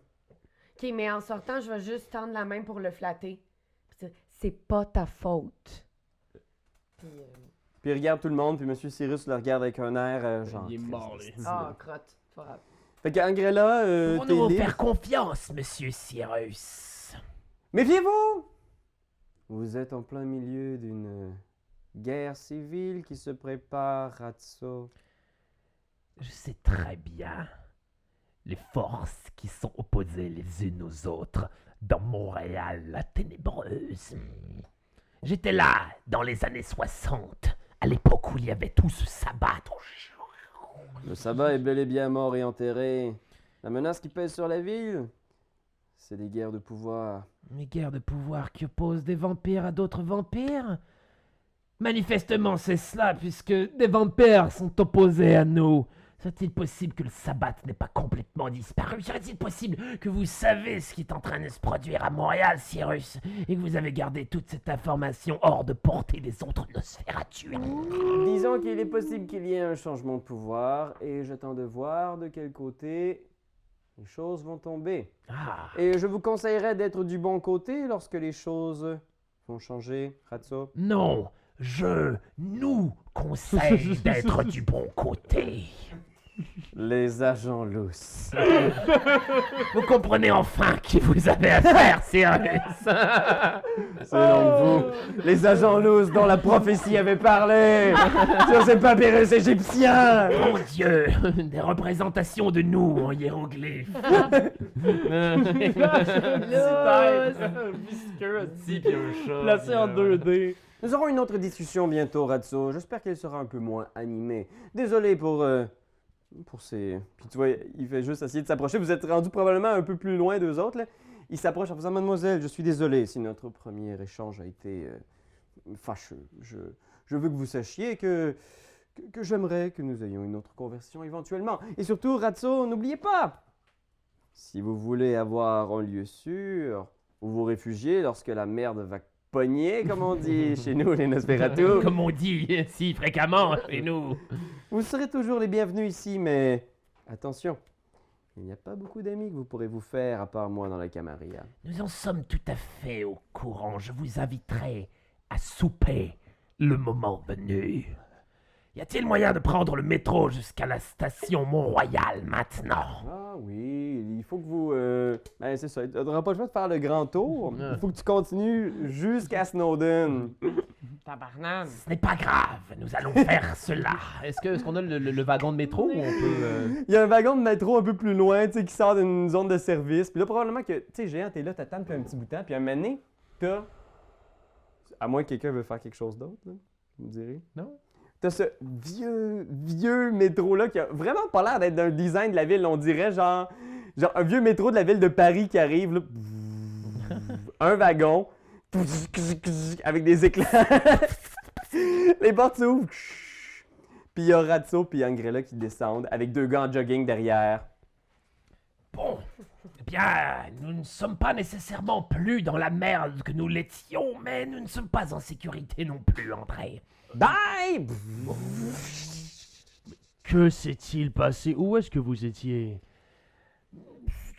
Ok, mais en sortant, je vais juste tendre la main pour le flatter. Puis dire, c'est pas ta faute. Puis, Puis il regarde tout le monde, puis Monsieur Cyrus le regarde avec un air genre... Il est mort, lui. crotte. Pas grave. Fait qu'Angrella, Pouvons-nous t'es vous libre. faire confiance, monsieur Cyrus? Méfiez-vous! Vous êtes en plein milieu d'une guerre civile qui se prépare, Ratso. Je sais très bien les forces qui sont opposées les unes aux autres dans Montréal, la ténébreuse. J'étais là dans les années 60, à l'époque où il y avait tout ce sabbat. Le sabbat est bel et bien mort et enterré. La menace qui pèse sur la ville, c'est des guerres de pouvoir. Une guerre de pouvoir qui oppose des vampires à d'autres vampires? Manifestement, c'est cela, puisque des vampires sont opposés à nous. Serait-il possible que le sabbat n'ait pas complètement disparu? Serait-il possible que vous savez ce qui est en train de se produire à Montréal, Cyrus, et que vous avez gardé toute cette information hors de portée des autres Nosferatu? Disons qu'il est possible qu'il y ait un changement de pouvoir et j'attends de voir de quel côté les choses vont tomber. Ah, Et je vous conseillerais d'être du bon côté lorsque les choses vont changer, Ratso. non, je nous conseille d'être du bon côté. Les agents lousses. Vous comprenez enfin qui vous avez affaire, Cyrus? C'est donc vous, les agents lousses dont la prophétie avait parlé sur ces papyrus égyptiens. Mon Dieu, des représentations de nous en hiéroglyphes. Visqueux, aussi, puis un chat. Placé en 2D. Nous aurons une autre discussion bientôt, Ratso. J'espère qu'elle sera un peu moins animée. Désolé pour ces... Puis tu vois, il fait juste essayer de s'approcher. Vous êtes rendu probablement un peu plus loin d'eux autres, là. Il s'approche en faisant « Mademoiselle, je suis désolé si notre premier échange a été fâcheux. Je veux que vous sachiez que j'aimerais que nous ayons une autre conversation éventuellement. Et surtout, Ratso, n'oubliez pas, si vous voulez avoir un lieu sûr où vous réfugier lorsque la merde va pogner, comme on dit chez nous, les Nosferatu, Comme on dit si fréquemment chez nous. vous serez toujours les bienvenus ici, mais attention, il n'y a pas beaucoup d'amis que vous pourrez vous faire à part moi dans la Camarilla. Nous en sommes tout à fait au courant. Je vous inviterai à souper le moment venu. Y a-t-il moyen de prendre le métro jusqu'à la station Mont-Royal maintenant? Ah oui, il faut que vous... Ben, c'est ça, tu n'auras pas le choix de faire le grand tour. Ah. Il faut que tu continues jusqu'à Snowden. Tabarnane. Ce n'est pas grave, nous allons faire cela. Est-ce qu'on a le wagon de métro ou on peut... Il y a un wagon de métro un peu plus loin, tu sais, qui sort d'une zone de service. Puis là, probablement que, tu sais, Géant, t'es là, t'attends depuis un petit bout de temps. Puis à un moment donné, t'as... À moins que quelqu'un veuille faire quelque chose d'autre, là, vous me direz. Non? T'as ce vieux métro-là qui a vraiment pas l'air d'être d'un design de la ville. On dirait genre un vieux métro de la ville de Paris qui arrive, là. Un wagon, avec des éclats. Les portes s'ouvrent. Puis il y a Ratso puis Angrella qui descendent avec 2 gars en jogging derrière. Bon, eh bien, nous ne sommes pas nécessairement plus dans la merde que nous l'étions, mais nous ne sommes pas en sécurité non plus, André. Bye! Que s'est-il passé? Où est-ce que vous étiez?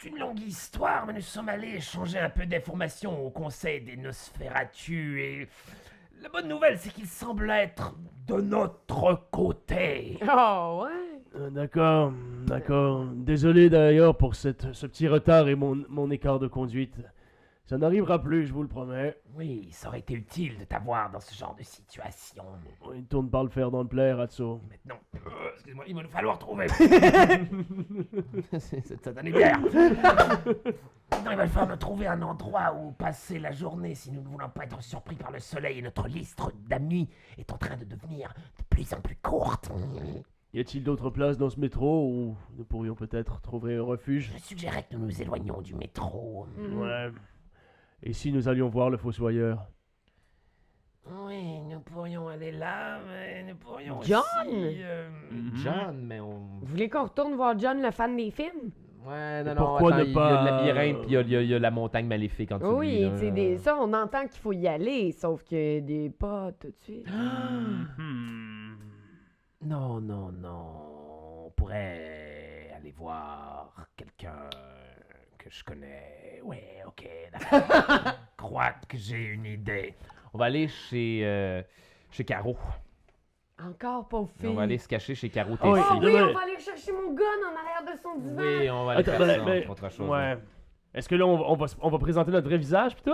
C'est une longue histoire, mais nous sommes allés échanger un peu d'informations au conseil des Nosferatu et... La bonne nouvelle, c'est qu'il semble être de notre côté. Oh, ouais. D'accord, d'accord. Désolé d'ailleurs pour ce petit retard et mon écart de conduite. Ça n'arrivera plus, je vous le promets. Oui, ça aurait été utile de t'avoir dans ce genre de situation. Il tourne par le fer dans le plaid, Ratso. Maintenant, excuse-moi, il va nous falloir trouver. C'est Ça donnait bien. Maintenant, il va falloir nous trouver un endroit où passer la journée si nous ne voulons pas être surpris par le soleil et notre liste d'amis est en train de devenir de plus en plus courte. Y a-t-il d'autres places dans ce métro où nous pourrions peut-être trouver un refuge? Je suggérais que nous nous éloignions du métro. Ouais. Et si nous allions voir le fossoyeur? Oui, nous pourrions aller là, mais nous pourrions John? aussi... John, mais on... Vous voulez qu'on retourne voir John, le fan des films? Ouais, non, Et non, pourquoi attends, ne il y a pas- le labyrinthe, puis il y a la montagne maléfique en dessous de lui, Oui, là. tu sais, ça, on entend qu'il faut y aller, sauf que pas tout de suite. Hmm. Non, non, non. On pourrait aller voir quelqu'un que je connais. Ouais, ok, d'accord. Je crois que j'ai une idée. On va aller chez Caro. Encore, pauvre fille. On va aller se cacher chez Caro Oh, Tessy. Ah oui, Ouais. on va aller chercher mon gun en arrière de son divan. Oui, on va aller Attends, faire ça ben, entre autres choses. Ouais. Est-ce que là, on va présenter notre vrai visage pis tout?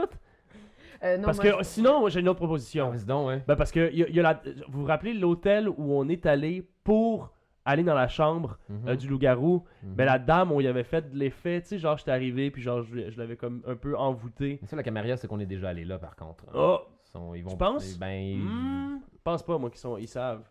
Non, Parce moi, que sinon, moi, j'ai une autre proposition. Vas-y donc, ouais. Ben parce que il y a vous vous rappelez l'hôtel où on est allé pour aller dans la chambre Mhm. du loup-garou? Mhm. Ben la dame, on y avait fait de l'effet, tu sais, genre j'étais arrivé puis genre je l'avais comme un peu envoûté. Mais ça, la caméra, c'est qu'on est déjà allé là, par contre. Oh! Ils vont, Tu penses? Ben, Je pense pas, moi, ils savent.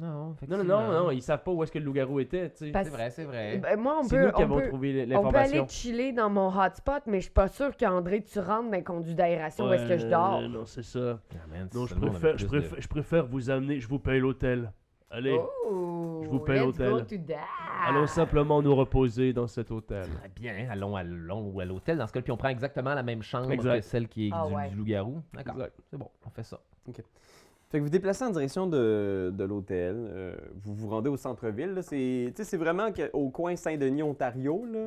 non, Non, effectivement. ils savent pas où est-ce que le loup-garou était, tu sais. Parce- C'est vrai, c'est vrai. Ben, moi, on C'est nous peut, qui on avons peut, trouvé on peut aller l'information. chiller dans mon hotspot, mais je suis pas sûre qu'André, tu rentres dans le conduit d'aération où est-ce que je dors. Non, c'est ça. Ah, man, Non, je seulement on préfère, avait plus de- je préfère vous amener, je vous paye l'hôtel. Allez, Oh, je vous paye let's l'hôtel. go to that. allons simplement nous reposer dans cet hôtel. Très bien, allons à l'hôtel dans ce cas, puis on prend exactement la même chambre Exact. que celle qui est Ah ouais. du loup-garou. D'accord, Exact. c'est bon, on fait ça. Fait que vous déplacez en direction de l'hôtel. Vous vous rendez au centre-ville. Là. C'est vraiment au coin Saint-Denis, Ontario. Là.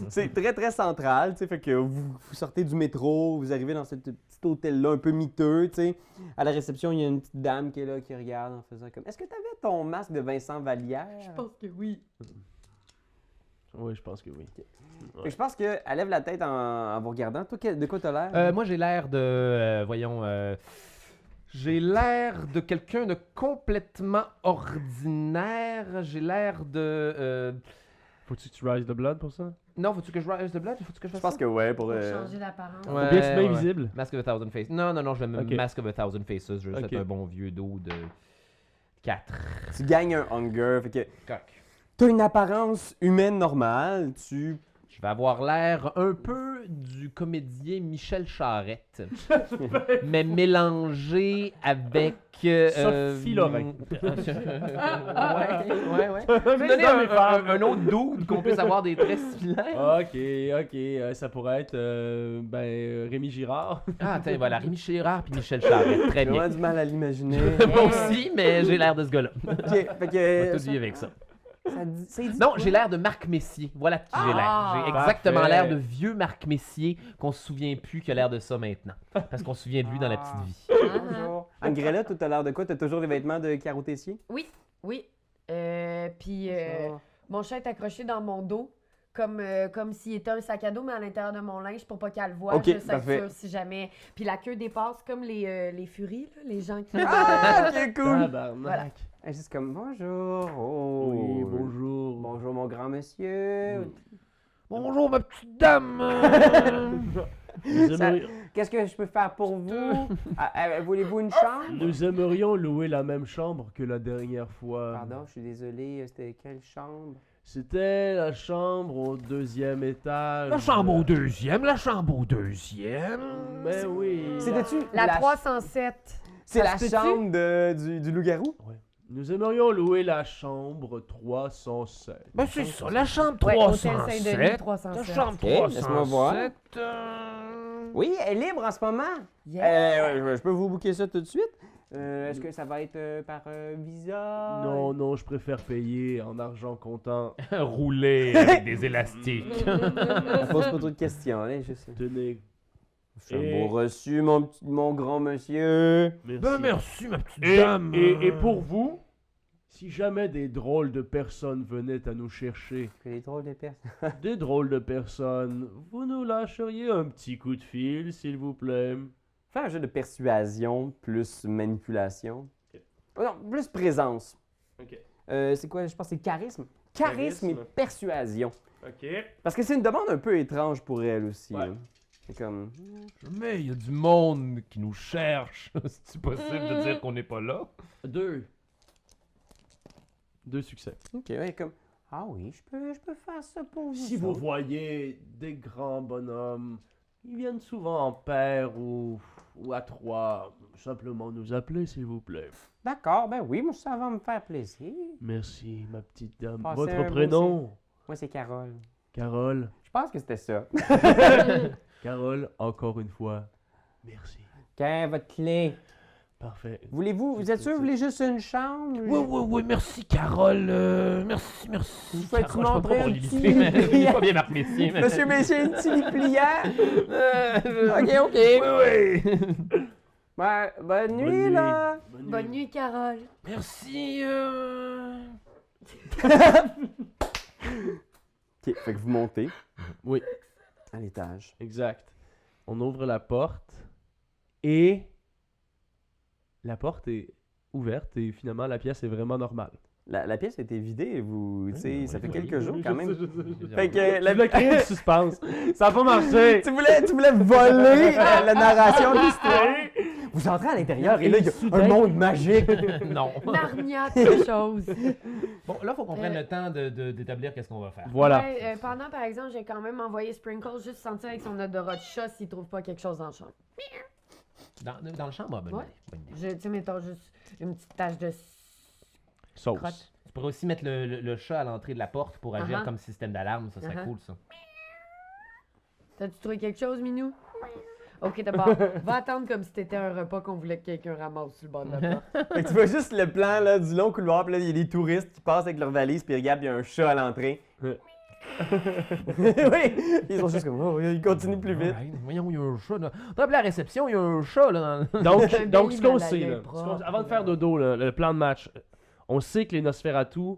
C'est très, très central. Tu sais. Fait que vous sortez du métro, vous arrivez dans ce petit hôtel-là un peu miteux. Tu sais. À la réception, il y a une petite dame qui est là, qui regarde en faisant comme « Est-ce que tu avais ton masque de Vincent Vallière? » Je pense que oui. Oui, je pense que oui. Fait que je pense qu'elle lève la tête en vous regardant. Toi, de quoi t'as l'air? Moi, j'ai l'air de... voyons... j'ai l'air de quelqu'un de complètement ordinaire. J'ai l'air de... Faut-tu que tu rise the blood pour ça? Non, faut-tu que je rise the blood? Faut-tu que je Je fasse pense ça? que ouais, pour... Pour changer d'apparence. Ouais. Ou bien tu es ouais. invisible? Mask of a Thousand Faces. Non, je vais me Ok. Mask of a Thousand Faces. Je vais Ok. faire un bon vieux dos de 4. Tu gagnes un hunger. Fait que Coq. t'as une apparence humaine normale. Tu... Je vais avoir l'air un peu du comédien Michel Charette, mais mélangé avec... Sophie Loren. ouais. Je vais donner un autre dude qu'on puisse avoir des traits similaires. Ok, ça pourrait être Rémi Girard. Ah, attends, voilà, Rémi Girard puis Michel Charette. Très J'ai bien. vraiment du mal à l'imaginer. Moi aussi, mais j'ai l'air de ce gars-là. Ok, fait On que... va tout vivre avec ça. ça dit Non, quoi? j'ai l'air de Marc Messier. Voilà de qui j'ai l'air. Ah, J'ai exactement parfait. l'air de vieux Marc Messier qu'on se souvient plus qu'il a l'air de ça maintenant. Parce qu'on se souvient de lui dans la petite vie. Bonjour. Angrella, toi, t'as l'air de quoi? T'as toujours les vêtements de Caro Tessier? Oui. Puis, Mon chat est accroché dans mon dos, comme s'il était un sac à dos, mais à l'intérieur de mon linge pour pas qu'elle le voie. Ok, je parfait. sûr si jamais. Puis la queue dépasse comme les furies, là, les gens qui. Ah, ok, cool! Tabarnak. Voilà. Elle est juste comme bonjour. Oh. Oui, bonjour. Bonjour, mon grand monsieur. Bonjour, ma petite dame. Nous Ça- aimerions, Qu'est-ce que je peux faire pour vous? Voulez-vous une chambre? nous aimerions louer la même chambre que la dernière fois. Pardon, je suis désolé. C'était quelle chambre? C'était la chambre au 2e étage. La chambre au deuxième, la chambre au deuxième. Mais oui. C'était-tu La 307. C'est Ça la se peut-tu? chambre du loup-garou? Nous aimerions louer la chambre 307. Ben c'est ça, la chambre Ouais, Hôtel Saint-Denis 307. La 307. chambre Ok, laisse-moi voir. 307. Oui, elle est libre en ce moment. Yeah. Je peux vous booker ça tout de suite. Est-ce que ça va être par Visa? Non, non, je préfère payer en argent comptant. Rouler avec des élastiques. Je pose pas trop de questions, allez, je sais. Tenez, C'est un Et- beau reçu, mon grand monsieur. merci. Ben merci, ma petite Et, dame. et pour vous, si jamais des drôles de personnes venaient à nous chercher, Que les drôles de personnes. des drôles de personnes, vous nous lâcheriez un petit coup de fil, s'il vous plaît. Fais un jeu de persuasion plus manipulation. Ok. Oh non, plus présence. Ok. C'est quoi? Je pense que c'est charisme. Charisme et Charisme. persuasion. Ok. Parce que c'est une demande un peu étrange pour elle aussi. Ouais. hein. C'est comme... Mais il y a du monde qui nous cherche. C'est possible de dire qu'on n'est pas là? 2 succès. Ok, ouais, comme... Ah oui, je peux faire ça pour vous. Si vous voyez des grands bonhommes, ils viennent souvent en paire ou à 3. Simplement nous appeler, s'il vous plaît. D'accord, ben oui, moi ça va me faire plaisir. Merci, ma petite dame. Passez un Votre beau prénom? Moi c'est Carole. Carole. Je pense que c'était ça. Carole, encore une fois, merci. Tiens, votre clé. Parfait. Vous êtes sûr que vous voulez juste une chambre? Oui, merci Carole. Merci. Vous faites-tu Carole, je sais pas montrer pour un l'illustrer, petit mais il est pliant? pas bien Marc Messier. mais- Monsieur Messier, une petite lit pliant? Ok. Oui. Bonne nuit, nuit. là. Bonne nuit, Carole. Merci. Ok, fait que vous montez Oui, à l'étage. exact. On ouvre la porte et la porte est ouverte et finalement la pièce est vraiment normale. La pièce a été vidée, vous, tu sais, ça fait quelques jours quand même. Fait Fait que la le créer du suspense. Ça n'a pas marché. tu voulais voler la narration de l'histoire. Vous entrez à l'intérieur et là, il y a soudain- un monde magique. Non. Narnia, quelque chose. Bon, là, faut qu'on prenne le temps d'établir qu'est-ce qu'on va faire. Voilà. Ouais, pendant, par exemple, j'ai quand même envoyé Sprinkle juste sentir avec son odorat de chat s'il trouve pas quelque chose dans le chambre. Dans le chambre, bonne Ouais. idée, bonne idée. Tu sais, mettons juste une petite tache de Sauce. crotte. Tu pourrais aussi mettre le chat à l'entrée de la porte pour agir Uh-huh. comme système d'alarme, ça serait Uh-huh. cool ça. T'as-tu trouvé quelque chose, Minou? Ok, d'abord, va attendre comme si t'étais un repas qu'on voulait que quelqu'un ramasse sur le bord de la porte. Fait que tu vois juste le plan là, du long couloir, puis là, il y a des touristes qui passent avec leur valise, puis ils regardent, il y a un chat à l'entrée. Ouais. Oui! Ils sont juste comme, oh, ils continuent plus vite. Alright, voyons, il y a un chat là. On appelé à la réception, il y a un chat là. Dans... Donc, Un donc pays ce qu'on mal sait, à là, l'air propre, avant de faire dodo, là, le plan de match, on sait que les Nosferatu,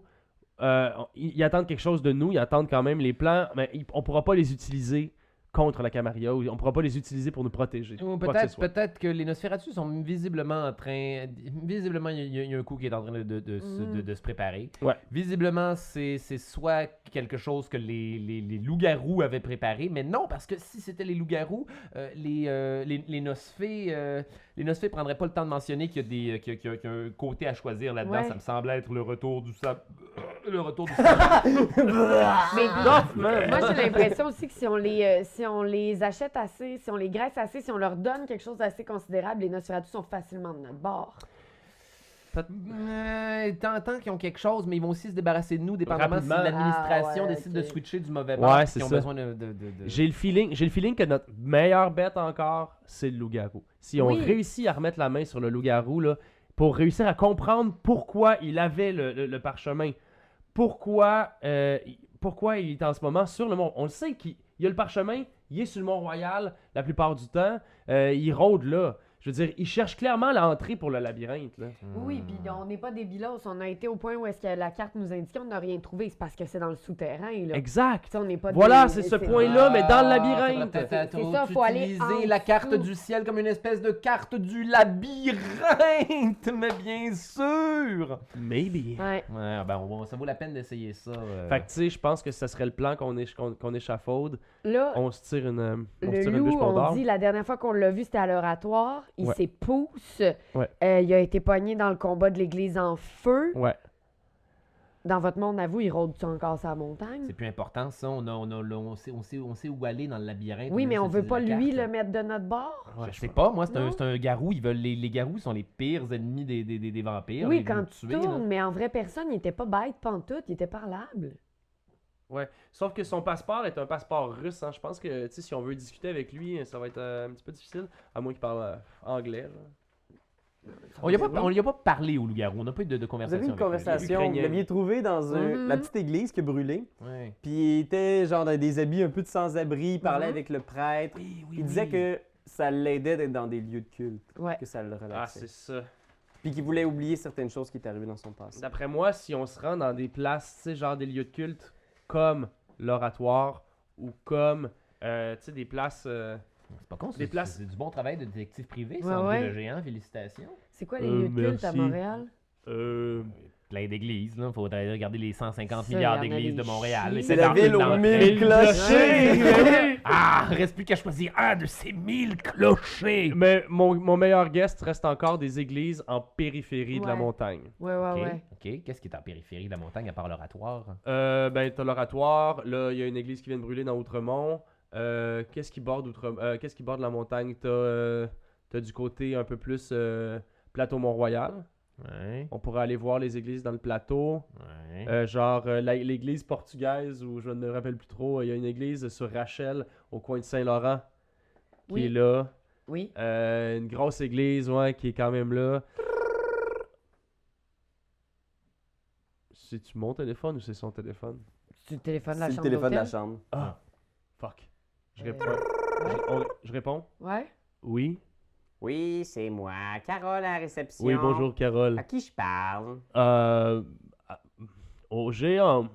ils attendent quelque chose de nous, ils attendent quand même les plans, mais on pourra pas les utiliser contre la Camarilla, ou on pourra pas les utiliser pour nous protéger. Ou quoi que ce soit. peut-être que les Nosferatu sont visiblement en train. Visiblement, il y a un coup qui est en train de se préparer. Ouais. Visiblement, c'est soit quelque chose que les loups-garous avaient préparé, mais non, parce que si c'était les loups-garous, les Nosfées prendraient pas le temps de mentionner qu'il y a un côté à choisir là-dedans. Ouais. Ça me semble être le retour du sable. Le retour du sable. Mais man. moi, j'ai l'impression aussi que si on les achète assez, si on les graisse assez, si on leur donne quelque chose d'assez considérable, les Nosferatu sont facilement de notre bord. Tant qu'ils ont quelque chose, mais ils vont aussi se débarrasser de nous, dépendamment si Rapidement. l'administration Ah, ouais, décide ok. de switcher du mauvais Ouais, bord, c'est qui ont ça. besoin de... J'ai le feeling que notre meilleure bête encore, c'est le loup-garou. Si on Oui. réussit à remettre la main sur le loup-garou, là, pour réussir à comprendre pourquoi il avait le parchemin, pourquoi il est en ce moment sur le mont. On le sait qu'il y a le parchemin, il est sur le Mont-Royal la plupart du temps, il rôde là. Je veux dire, ils cherchent clairement l'entrée pour le labyrinthe, là. Oui, puis on n'est pas des bilos. On a été au point où est-ce que la carte nous indiquait on n'a rien trouvé. C'est parce que c'est dans le souterrain, là. Exact. Tu sais, on n'est pas Voilà, des- c'est ce point-là, mais dans le labyrinthe. C'est ça, faut aller utiliser en la carte dessous. du ciel comme une espèce de carte du labyrinthe, mais bien sûr! Maybe. Ouais. Ouais, ben, ça vaut la peine d'essayer ça. Fait que tu sais, je pense que ça serait le plan qu'on échafaude. Là, On se tire une le bûche loup, pour on d'or. dit, la dernière fois qu'on l'a vu, c'était à l'oratoire. Il Ouais. s'épousse. Ouais. Il a été pogné dans le combat de l'église en feu. Ouais. Dans votre monde, à vous, il rôde-tu encore sa montagne? C'est plus important, ça. On sait où aller dans le labyrinthe. Oui, mais on veut pas utiliser la lui carte. le mettre de notre bord? Ouais, je sais pas, moi, c'est Non. un garou. Les garous sont les pires ennemis des vampires. Oui, Ils quand vont tu tuer, là. tournes, mais en vraie personne, il était pas bête pantoute, il était parlable. Ouais. Sauf que son passeport est un passeport russe. Hein. Je pense que tu sais, si on veut discuter avec lui, ça va être un petit peu difficile. À moins qu'il parle anglais. Là. On lui a pas parlé au loup-garou. On n'a pas eu de Vous conversation. avez eu une avec lui. conversation, vous Ukrainien. l'aviez trouvé dans Mhm. la petite église qui a brûlé. Ouais. Puis il était genre dans des habits un peu de sans-abri, il parlait Mhm. avec le prêtre. Oui, Il disait que ça l'aidait d'être dans des lieux de culte, Ouais. que ça le Ah, relaxait. c'est ça. Puis qu'il voulait oublier certaines choses qui étaient arrivées dans son passé. D'après moi, si on se rend dans des places, tu sais, genre des lieux de culte, comme l'oratoire, ou comme, tu sais, des places... C'est pas con, Des c'est places- c'est du bon travail de détective privé, Ouais, ça, André ouais. le géant. Félicitations. C'est quoi les lieux de culte à merci. Montréal? Plein d'églises, là. Faut regarder les 150 Ça, milliards il y en a d'églises des de Montréal. chiens. C'est la ville aux 1000 clochers! Ah, reste plus qu'à choisir un de ces 1000 clochers. Mais mon meilleur guest reste encore des églises en périphérie de la Ouais. montagne. Ouais, Ok, ouais, ouais. ok. Qu'est-ce qui est en périphérie de la montagne à part l'oratoire? Ben, t'as l'oratoire, là, il y a une église qui vient de brûler dans Outremont. Qu'est-ce qui borde qu'est-ce qui borde la montagne? T'as du côté un peu plus plateau Mont-Royal. Ouais, On pourrait aller voir les églises dans le plateau. ouais. Genre l'église portugaise, où je ne me rappelle plus trop, il y a une église sur Rachel, au coin de Saint-Laurent, qui Oui. est là. Oui. Une grosse église, ouais, qui est quand même là. C'est-tu mon téléphone ou c'est son téléphone? C'est le téléphone de la C'est le chambre téléphone de la d'hôtel? chambre. Ah, fuck. Je réponds. Ouais. Je réponds? Ouais. Oui. Oui, c'est moi, Carole à la réception. Oui, bonjour Carole. À qui je parle? Au géant.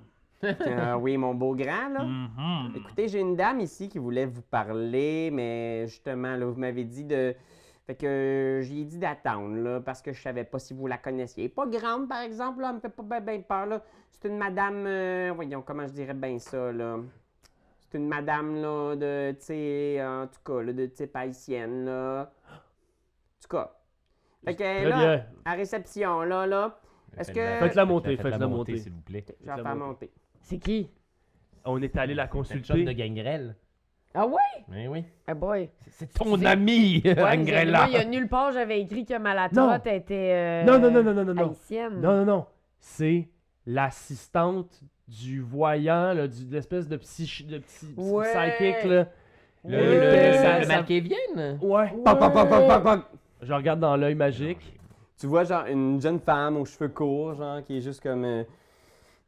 Oui, mon beau grand, là. Mhm. Écoutez, j'ai une dame ici qui voulait vous parler, mais justement, là, vous m'avez dit de... Fait que j'ai dit d'attendre, là, parce que je savais pas si vous la connaissiez. Pas grande, par exemple, là, elle me fait pas bien peur, là. C'est une madame... voyons, comment je dirais bien ça, là. C'est une madame, là, de, tu sais, en tout cas, là, de type haïtienne, là. En tout cas. Fait que, Très là, bien. à réception, là, est-ce que... Faites-la monter, Faites-la faites-la monter, monter. s'il vous plaît. je vais la faire monter. C'est qui? On est allé la C'est le chum consulter. de Gangrel. Ah ouais? Oui, oui. Ah boy. C'est ton ami, Ouais, Gangrella. moi, il y a nulle part j'avais écrit que Malatrotte était Non, non. haïtienne. Non. C'est l'assistante du voyant, là, de l'espèce de petit Ouais. psychic, là. Le Malkavienne? Ouais. Poc, poc, poc, poc, poc, poc. Je regarde dans l'œil magique. Tu vois, genre, une jeune femme aux cheveux courts, genre, qui est juste comme... tu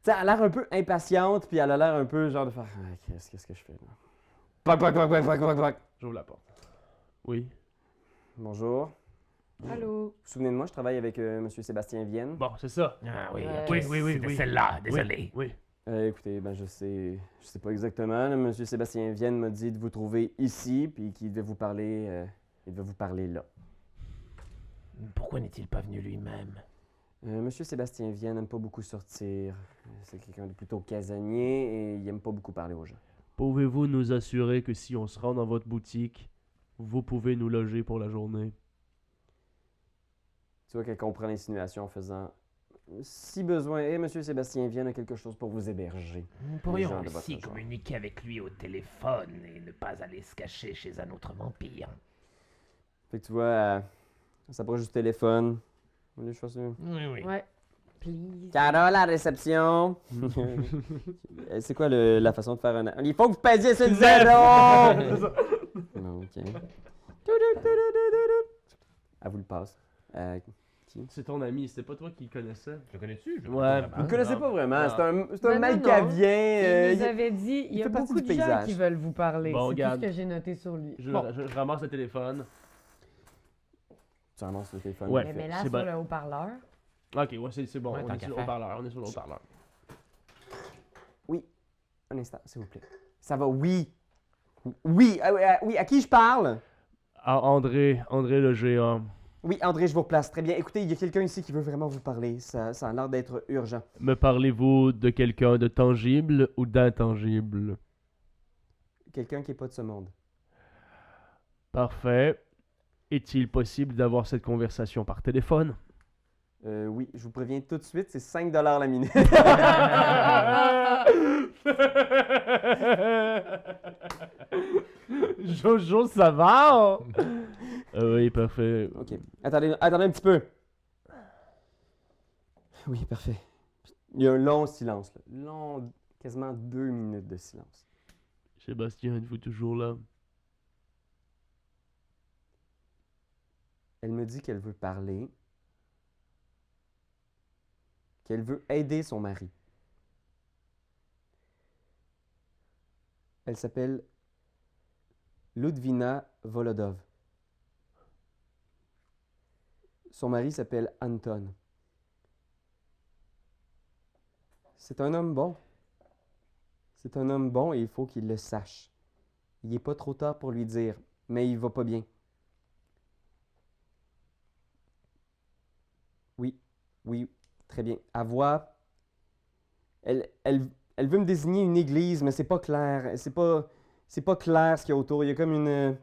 sais, elle a l'air un peu impatiente, puis elle a l'air un peu, genre, de faire... Ah, qu'est-ce que je fais, là? Poc, poc, poc, poc, poc, poc, poc. J'ouvre la porte. Oui. Bonjour. Allô? Vous vous souvenez de moi, je travaille avec M. Sébastien Vienne. Bon, c'est ça. Ah oui, Oui, c'était celle-là, désolé. Oui. Écoutez, ben, je sais pas exactement. Là, M. Sébastien Vienne m'a dit de vous trouver ici, puis qu'il devait vous parler... il devait vous parler là. Pourquoi n'est-il pas venu lui-même? Monsieur Sébastien Vienne n'aime pas beaucoup sortir. C'est quelqu'un de plutôt casanier et il aime pas beaucoup parler aux gens. Pouvez-vous nous assurer que si on se rend dans votre boutique, vous pouvez nous loger pour la journée? Tu vois qu'elle comprend l'insinuation en faisant si besoin, et Monsieur Sébastien Vienne a quelque chose pour vous héberger. Nous gens pourrions de votre aussi genre. communiquer avec lui au téléphone et ne pas aller se cacher chez un autre vampire. Fait que tu vois, elle s'approche du téléphone. Vous voulez que je fasse un- Oui, oui. Ouais. Please. Carole à la réception. C'est quoi la façon de faire un... Il faut que vous pèsiez sur le zéro! Non, ok. Elle vous le passe. C'est ton ami, c'était pas toi qui le connaissais. Je le connais-tu? Ouais. Vous ne connaissez pas vraiment. Non. C'est un Non, non, Malkavien. Il nous avait dit, il y a fait partie beaucoup du de gens paysage. qui veulent vous parler. Bon, C'est tout regarde. ce que j'ai noté sur lui. Je Bon. ramasse le téléphone. Tu ramasses le téléphone. Ouais. Mais mets-la c'est sur bon. le haut-parleur. Ok, ouais, c'est bon. Ouais, on tant est qu'à sur le faire. haut-parleur. On est sur le haut-parleur. Un instant, s'il vous plaît. Ça va, oui. Oui, oui, à qui je parle? Ah, André le géant. Oui, André, je vous replace. Très bien. Écoutez, il y a quelqu'un ici qui veut vraiment vous parler. Ça a l'air d'être urgent. Me parlez-vous de quelqu'un de tangible ou d'intangible? Quelqu'un qui n'est pas de ce monde. Parfait. Est-il possible d'avoir cette conversation par téléphone? Oui, je vous préviens tout de suite, c'est 5 la minute. Jojo, ça va? Oui, parfait. OK. Attendez un petit peu. Oui, parfait. Il y a un long silence. Là. Long, quasiment 2 minutes de silence. Sébastien, êtes-vous toujours là? Elle me dit qu'elle veut parler, qu'elle veut aider son mari. Elle s'appelle Ludvina Volodov. Son mari s'appelle Anton. C'est un homme bon. C'est un homme bon et il faut qu'il le sache. Il n'est pas trop tard pour lui dire, mais il va pas bien. Oui, très bien. À voix, elle veut me désigner une église, mais c'est pas clair. C'est pas clair ce qu'il y a autour. Il y a comme une...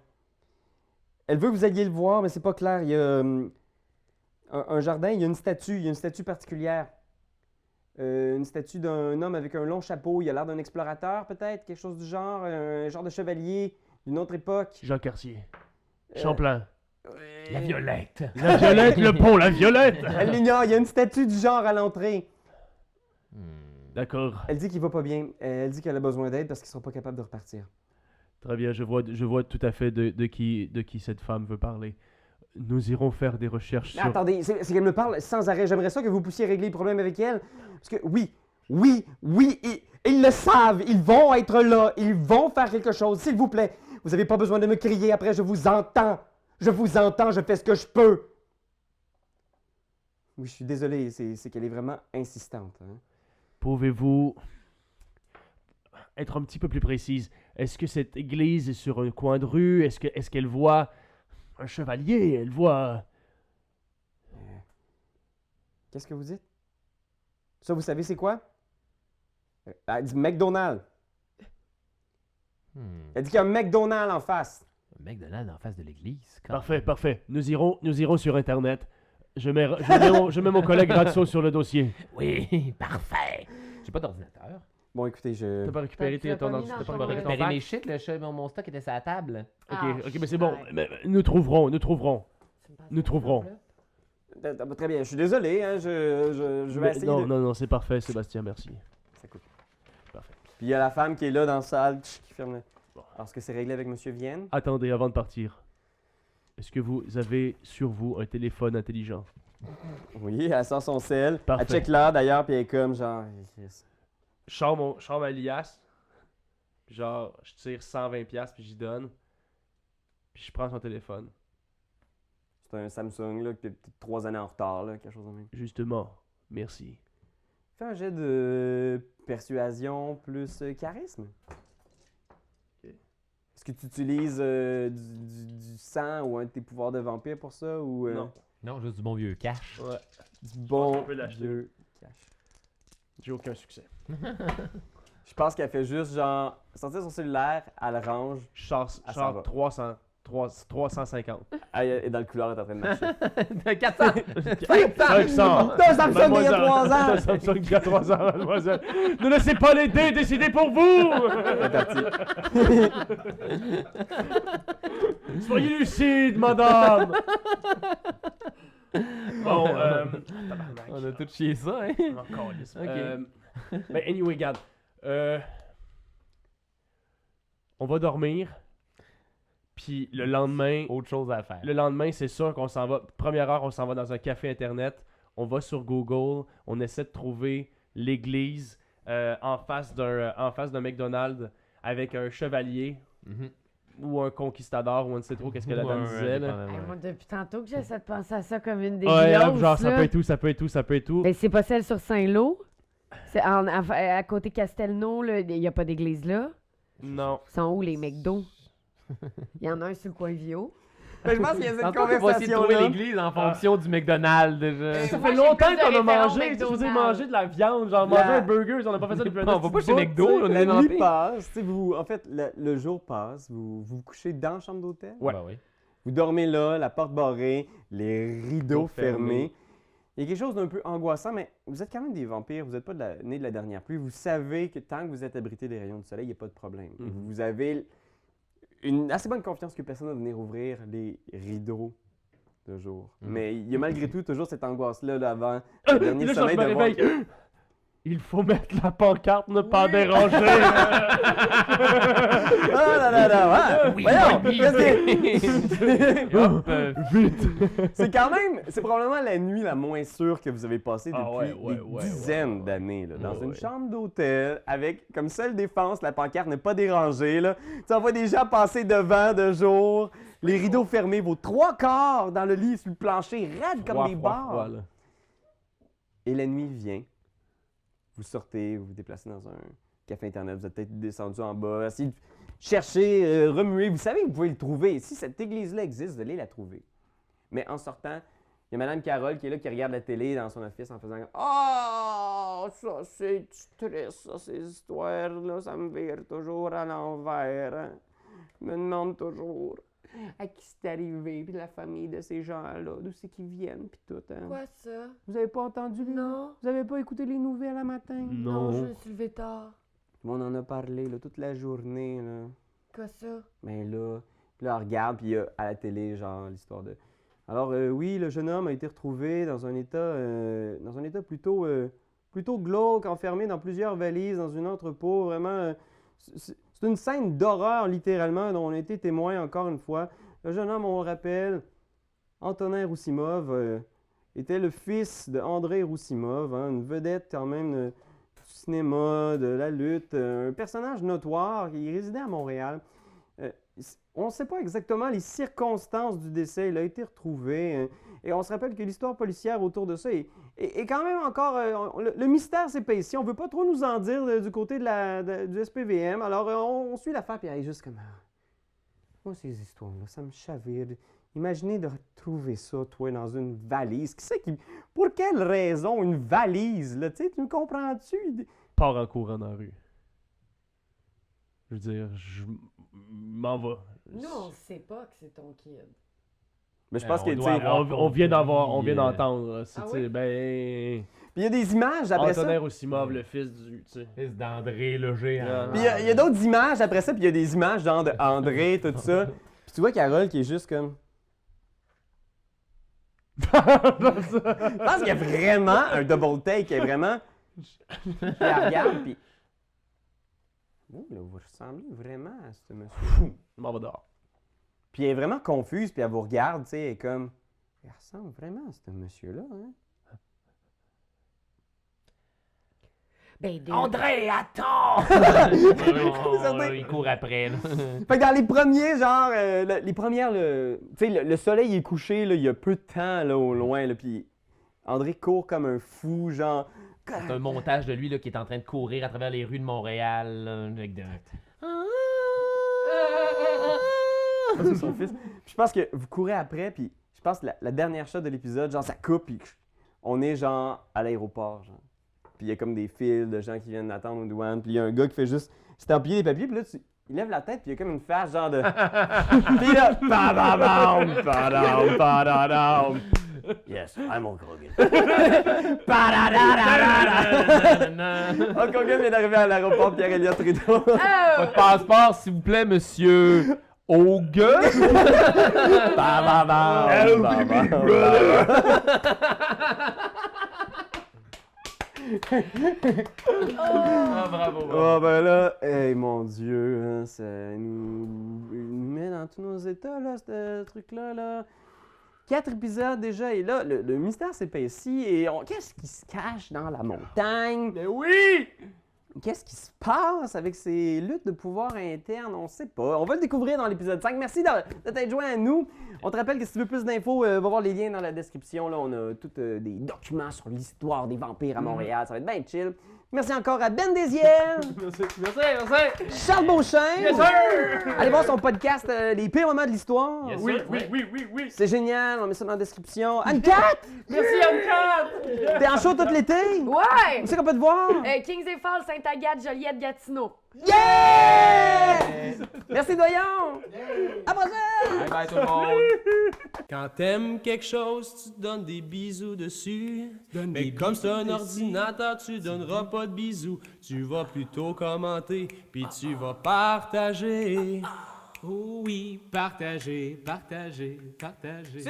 Elle veut que vous alliez le voir, mais c'est pas clair. Il y a un jardin, il y a une statue particulière. Une statue d'un homme avec un long chapeau. Il a l'air d'un explorateur, peut-être, quelque chose du genre. Un genre de chevalier d'une autre époque. Jean Cartier. Champlain. La violette. La violette, le pont, la violette! Elle l'ignore, il y a une statue du genre à l'entrée. D'accord. Elle dit qu'il va pas bien. Elle dit qu'elle a besoin d'aide parce qu'ils sont pas capables de repartir. Très bien, je vois tout à fait de qui cette femme veut parler. Nous irons faire des recherches Mais sur... attendez, c'est qu'elle me parle sans arrêt. J'aimerais ça que vous puissiez régler le problème avec elle. Parce que oui, ils le savent. Ils vont être là. Ils vont faire quelque chose. S'il vous plaît, vous n'avez pas besoin de me crier après. Je vous entends. Je vous entends. Je fais ce que je peux. Oui, je suis désolé. C'est qu'elle est vraiment insistante. Hein. Pouvez-vous être un petit peu plus précise? Est-ce que cette église est sur un coin de rue? Est-ce qu'elle voit un chevalier? Elle voit... Qu'est-ce que vous dites? Ça, vous savez, c'est quoi? Elle dit McDonald's. Elle dit qu'il y a un McDonald's en face. Un McDonald's en face de l'église. Parfait. Nous irons sur Internet. Je mets mon collègue Ratso sur le dossier. Oui, parfait. J'ai pas d'ordinateur. Bon, écoutez, T'as pas récupéré Tu l'as ton pas mis dans t'as ton- pas J'ai récupéré ton récupéré fax? mes shit, mon stock était sur la table. Ok, Ah, mais c'est bon. ouais. Mais nous trouverons. Tu me passes Nous la trouverons. clope, là? Très bien, je suis désolé. Hein, je vais essayer de... Non, c'est parfait, Sébastien, merci. Ça coupe. Parfait. Puis il y a la femme qui est là dans la salle, qui ferme le... Bon. Alors, est-ce que c'est réglé avec M. Vienne? Attendez, avant de partir. Est-ce que vous avez sur vous un téléphone intelligent? Oui, elle sort son sel. Parfait. Elle check là d'ailleurs, puis elle est comme genre... Je sors ma liasse. Genre, je tire 120$ puis j'y donne. Puis je prends son téléphone. C'est un Samsung, là, qui est peut-être 3 années en retard, là, quelque chose de même. Justement, merci. Fais un jet de persuasion plus charisme. Ok. Est-ce que tu utilises du sang ou un de tes pouvoirs de vampire pour ça, ou Non. Non, juste du bon vieux cash. Ouais, du bon qu'on peut l'acheter. vieux cash? j'ai aucun succès. Je pense qu'elle fait juste genre sortir son cellulaire, elle le range, Je sors Ah, ça va. 350. elle est dans le couloir, elle est en train de marcher. 400! 500! T'as un Samsung d'il y a 3 T'as un ans! Samsung d'il y a 3 ans, mademoiselle. Ne laissez pas les dés décider pour vous! Elle est partie. Soyez lucide, madame! Bon, tabarnak. On a tout chié ça, hein? Encore lisse. Ok. Mais anyway, regarde. On va dormir. Puis le lendemain, Autre chose à faire. c'est sûr qu'on s'en va. Première heure, on s'en va dans un café internet. On va sur Google. On essaie de trouver l'église en face d'un McDonald's avec un chevalier. Mhm. ou un conquistador, ou on ne sait trop qu'est-ce que la dame disait. Là. Hey, moi, depuis tantôt que j'essaie de penser à ça comme une des Ouais, grosses, genre ça là. peut être tout, ça peut être tout, ça peut être tout. Ben, c'est pas celle sur Saint-Lô. C'est à côté Castelnau, il n'y a pas d'église là. Non. Ils sont où les McDo? Il y en a un sur le coin Vio. Mais je pense qu'il y a cette Tantôt, on va essayer de trouver conversation-là. l'église en fonction du McDonald's déjà. Ça Moi, fait j'ai longtemps plus de qu'on a références mangé, tu McDonald's. sais, manger de la viande, genre manger un burger, on n'a pas fait ça depuis un On va pas petit chez bout, McDo, tu sais. on La est nuit inventé. passe, tu sais, en fait, le jour passe, vous vous couchez dans la chambre d'hôtel. Ouais. Ben oui. Vous dormez là, la porte barrée, les rideaux Rideaux fermés. fermés. Il y a quelque chose d'un peu angoissant, mais vous êtes quand même des vampires, vous n'êtes pas nés de la dernière pluie. Vous savez que tant que vous êtes abrité des rayons du soleil, il n'y a pas de problème. Vous avez une assez bonne confiance que personne ne va venir ouvrir les rideaux de jour. Mais il y a malgré tout toujours cette angoisse-là là, avant le Puis dernier là, sommeil je me de voir réveille. que- Il faut mettre la pancarte, ne pas déranger. Ah là là là, ouais. Oui, Voyons, oui, qu'est-ce que- Hop, Vite. c'est probablement la nuit la moins sûre que vous avez passée depuis Ah ouais, des dizaines ouais. d'années. Là, dans Ouais, une ouais. chambre d'hôtel, avec comme seule défense la pancarte ne pas déranger. Là. Tu envoies des gens passer devant de jour, les rideaux fermés, vos 3/4 dans le lit, sur le plancher, raides comme des barres. là. Et la nuit vient. Vous sortez, vous vous déplacez dans un café internet, vous êtes peut-être descendu en bas, essayez de chercher, remuer. Vous savez que vous pouvez le trouver. Si cette église-là existe, vous allez la trouver. Mais en sortant, il y a Mme Carole qui est là, qui regarde la télé dans son office en faisant « Ah, ça c'est triste, ça, ces histoires-là, ça me vire toujours à l'envers. Hein? Je me demande toujours à qui c'est arrivé, puis la famille de ces gens-là, d'où c'est qu'ils viennent, puis tout. Hein? Quoi ça? Vous avez pas entendu les... Non. Vous avez pas écouté les nouvelles à matin? Non, je me suis levée tard. On en a parlé là, toute la journée. Là. Quoi ça? Mais puis là, on regarde, puis il y a à la télé, genre, l'histoire de... Alors, oui, le jeune homme a été retrouvé dans un état plutôt glauque, enfermé dans plusieurs valises, dans un entrepôt. Vraiment, c'est une scène d'horreur, littéralement, dont on a été témoin encore une fois. Le jeune homme, on le rappelle, Antonin Roussimov, était le fils de André Roussimov, hein, une vedette quand même du cinéma, de la lutte, un personnage notoire qui résidait à Montréal. On ne sait pas exactement les circonstances du décès. Il a été retrouvé. Et on se rappelle que l'histoire policière autour de ça est quand même encore... le mystère s'épaissit. On ne veut pas trop nous en dire du côté du SPVM. Alors, on suit l'affaire, puis elle est juste comme... Moi, ces histoires-là, ça me chavire. Imaginez de retrouver ça, toi, dans une valise. Pour quelle raison une valise, là? Tu sais, tu me comprends-tu? Pars en courant dans la rue. Je veux dire, je m'en vais. Nous, on sait pas que c'est ton kid. Mais je pense on que, tu doit sais... avoir- On vient d'entendre. Ah Tu oui? sais, ben. Puis il y a des images après ça. Antonin Roussimov, le fils du. Tu sais. Fils d'André le géant. Puis il y a d'autres images après ça, puis il y a des images genre de André, tout ça. Puis tu vois Carole qui est juste comme... Je pense qu'il y a vraiment un double take, qui est vraiment... Puis elle regarde, puis... Oh, là, vous ressemblez vraiment à ce monsieur. Je m'en vais dehors. Puis elle est vraiment confuse, puis elle vous regarde, tu sais, elle est comme... Il ressemble vraiment à ce monsieur-là, hein? Ben, André, attends! Il court après. Là. Fait que dans les premiers, genre, les premières, tu sais, le soleil est couché, là, il y a peu de temps, là, au loin, là, puis André court comme un fou, genre... C'est un montage de lui là, qui est en train de courir à travers les rues de Montréal. Là, avec de... C'est son fils. Puis je pense que vous courez après, puis je pense que la dernière shot de l'épisode, genre, ça coupe, puis on est, genre, à l'aéroport, genre. Puis il y a comme des fils de gens qui viennent attendre aux douanes, puis il y a un gars qui fait juste estampiller des papiers, puis là, il lève la tête, puis il y a comme une face, genre de... Puis là, padadam, padam, padadam. Yes, I'm Hulk Hogan. Hulk Hogan vient d'arriver à l'aéroport Pierre-Éliott Trudeau. Votre passeport, s'il vous plaît, monsieur Hogan. Padadam, padadam. Bravo. Oh ben là, hey mon Dieu, hein, ça nous met dans tous nos états, là, ce truc-là, là. 4 épisodes déjà, et là, le mystère s'épaissit, et qu'est-ce qui se cache dans la montagne? Mais oui! Qu'est-ce qui se passe avec ces luttes de pouvoir internes? On sait pas. On va le découvrir dans l'épisode 5. Merci de t'être joint à nous. On te rappelle que si tu veux plus d'infos, va voir les liens dans la description. Là, on a tous des documents sur l'histoire des vampires à Montréal. Ça va être bien chill. Merci encore à Ben Desiel, Merci. Charles Beauchamp. Yes, sir! Allez voir son podcast Les pires moments de l'histoire. Yes, Oui, sir. Oui. C'est génial, on met ça dans la description. Anne-Cat! Merci, Anne-Cat! T'es en show tout l'été? Ouais! Où c'est qu'on peut te voir? Kings et Falls, Sainte-Agathe, Joliette, Gatineau. Yeah! Merci, Doyon! À la prochaine! Bye bye tout le monde! Quand t'aimes quelque chose, tu donnes des bisous dessus. Mais comme c'est un ordinateur, tu donneras pas de bisous. Tu vas plutôt commenter, puis tu vas partager. Oh oui, partagez.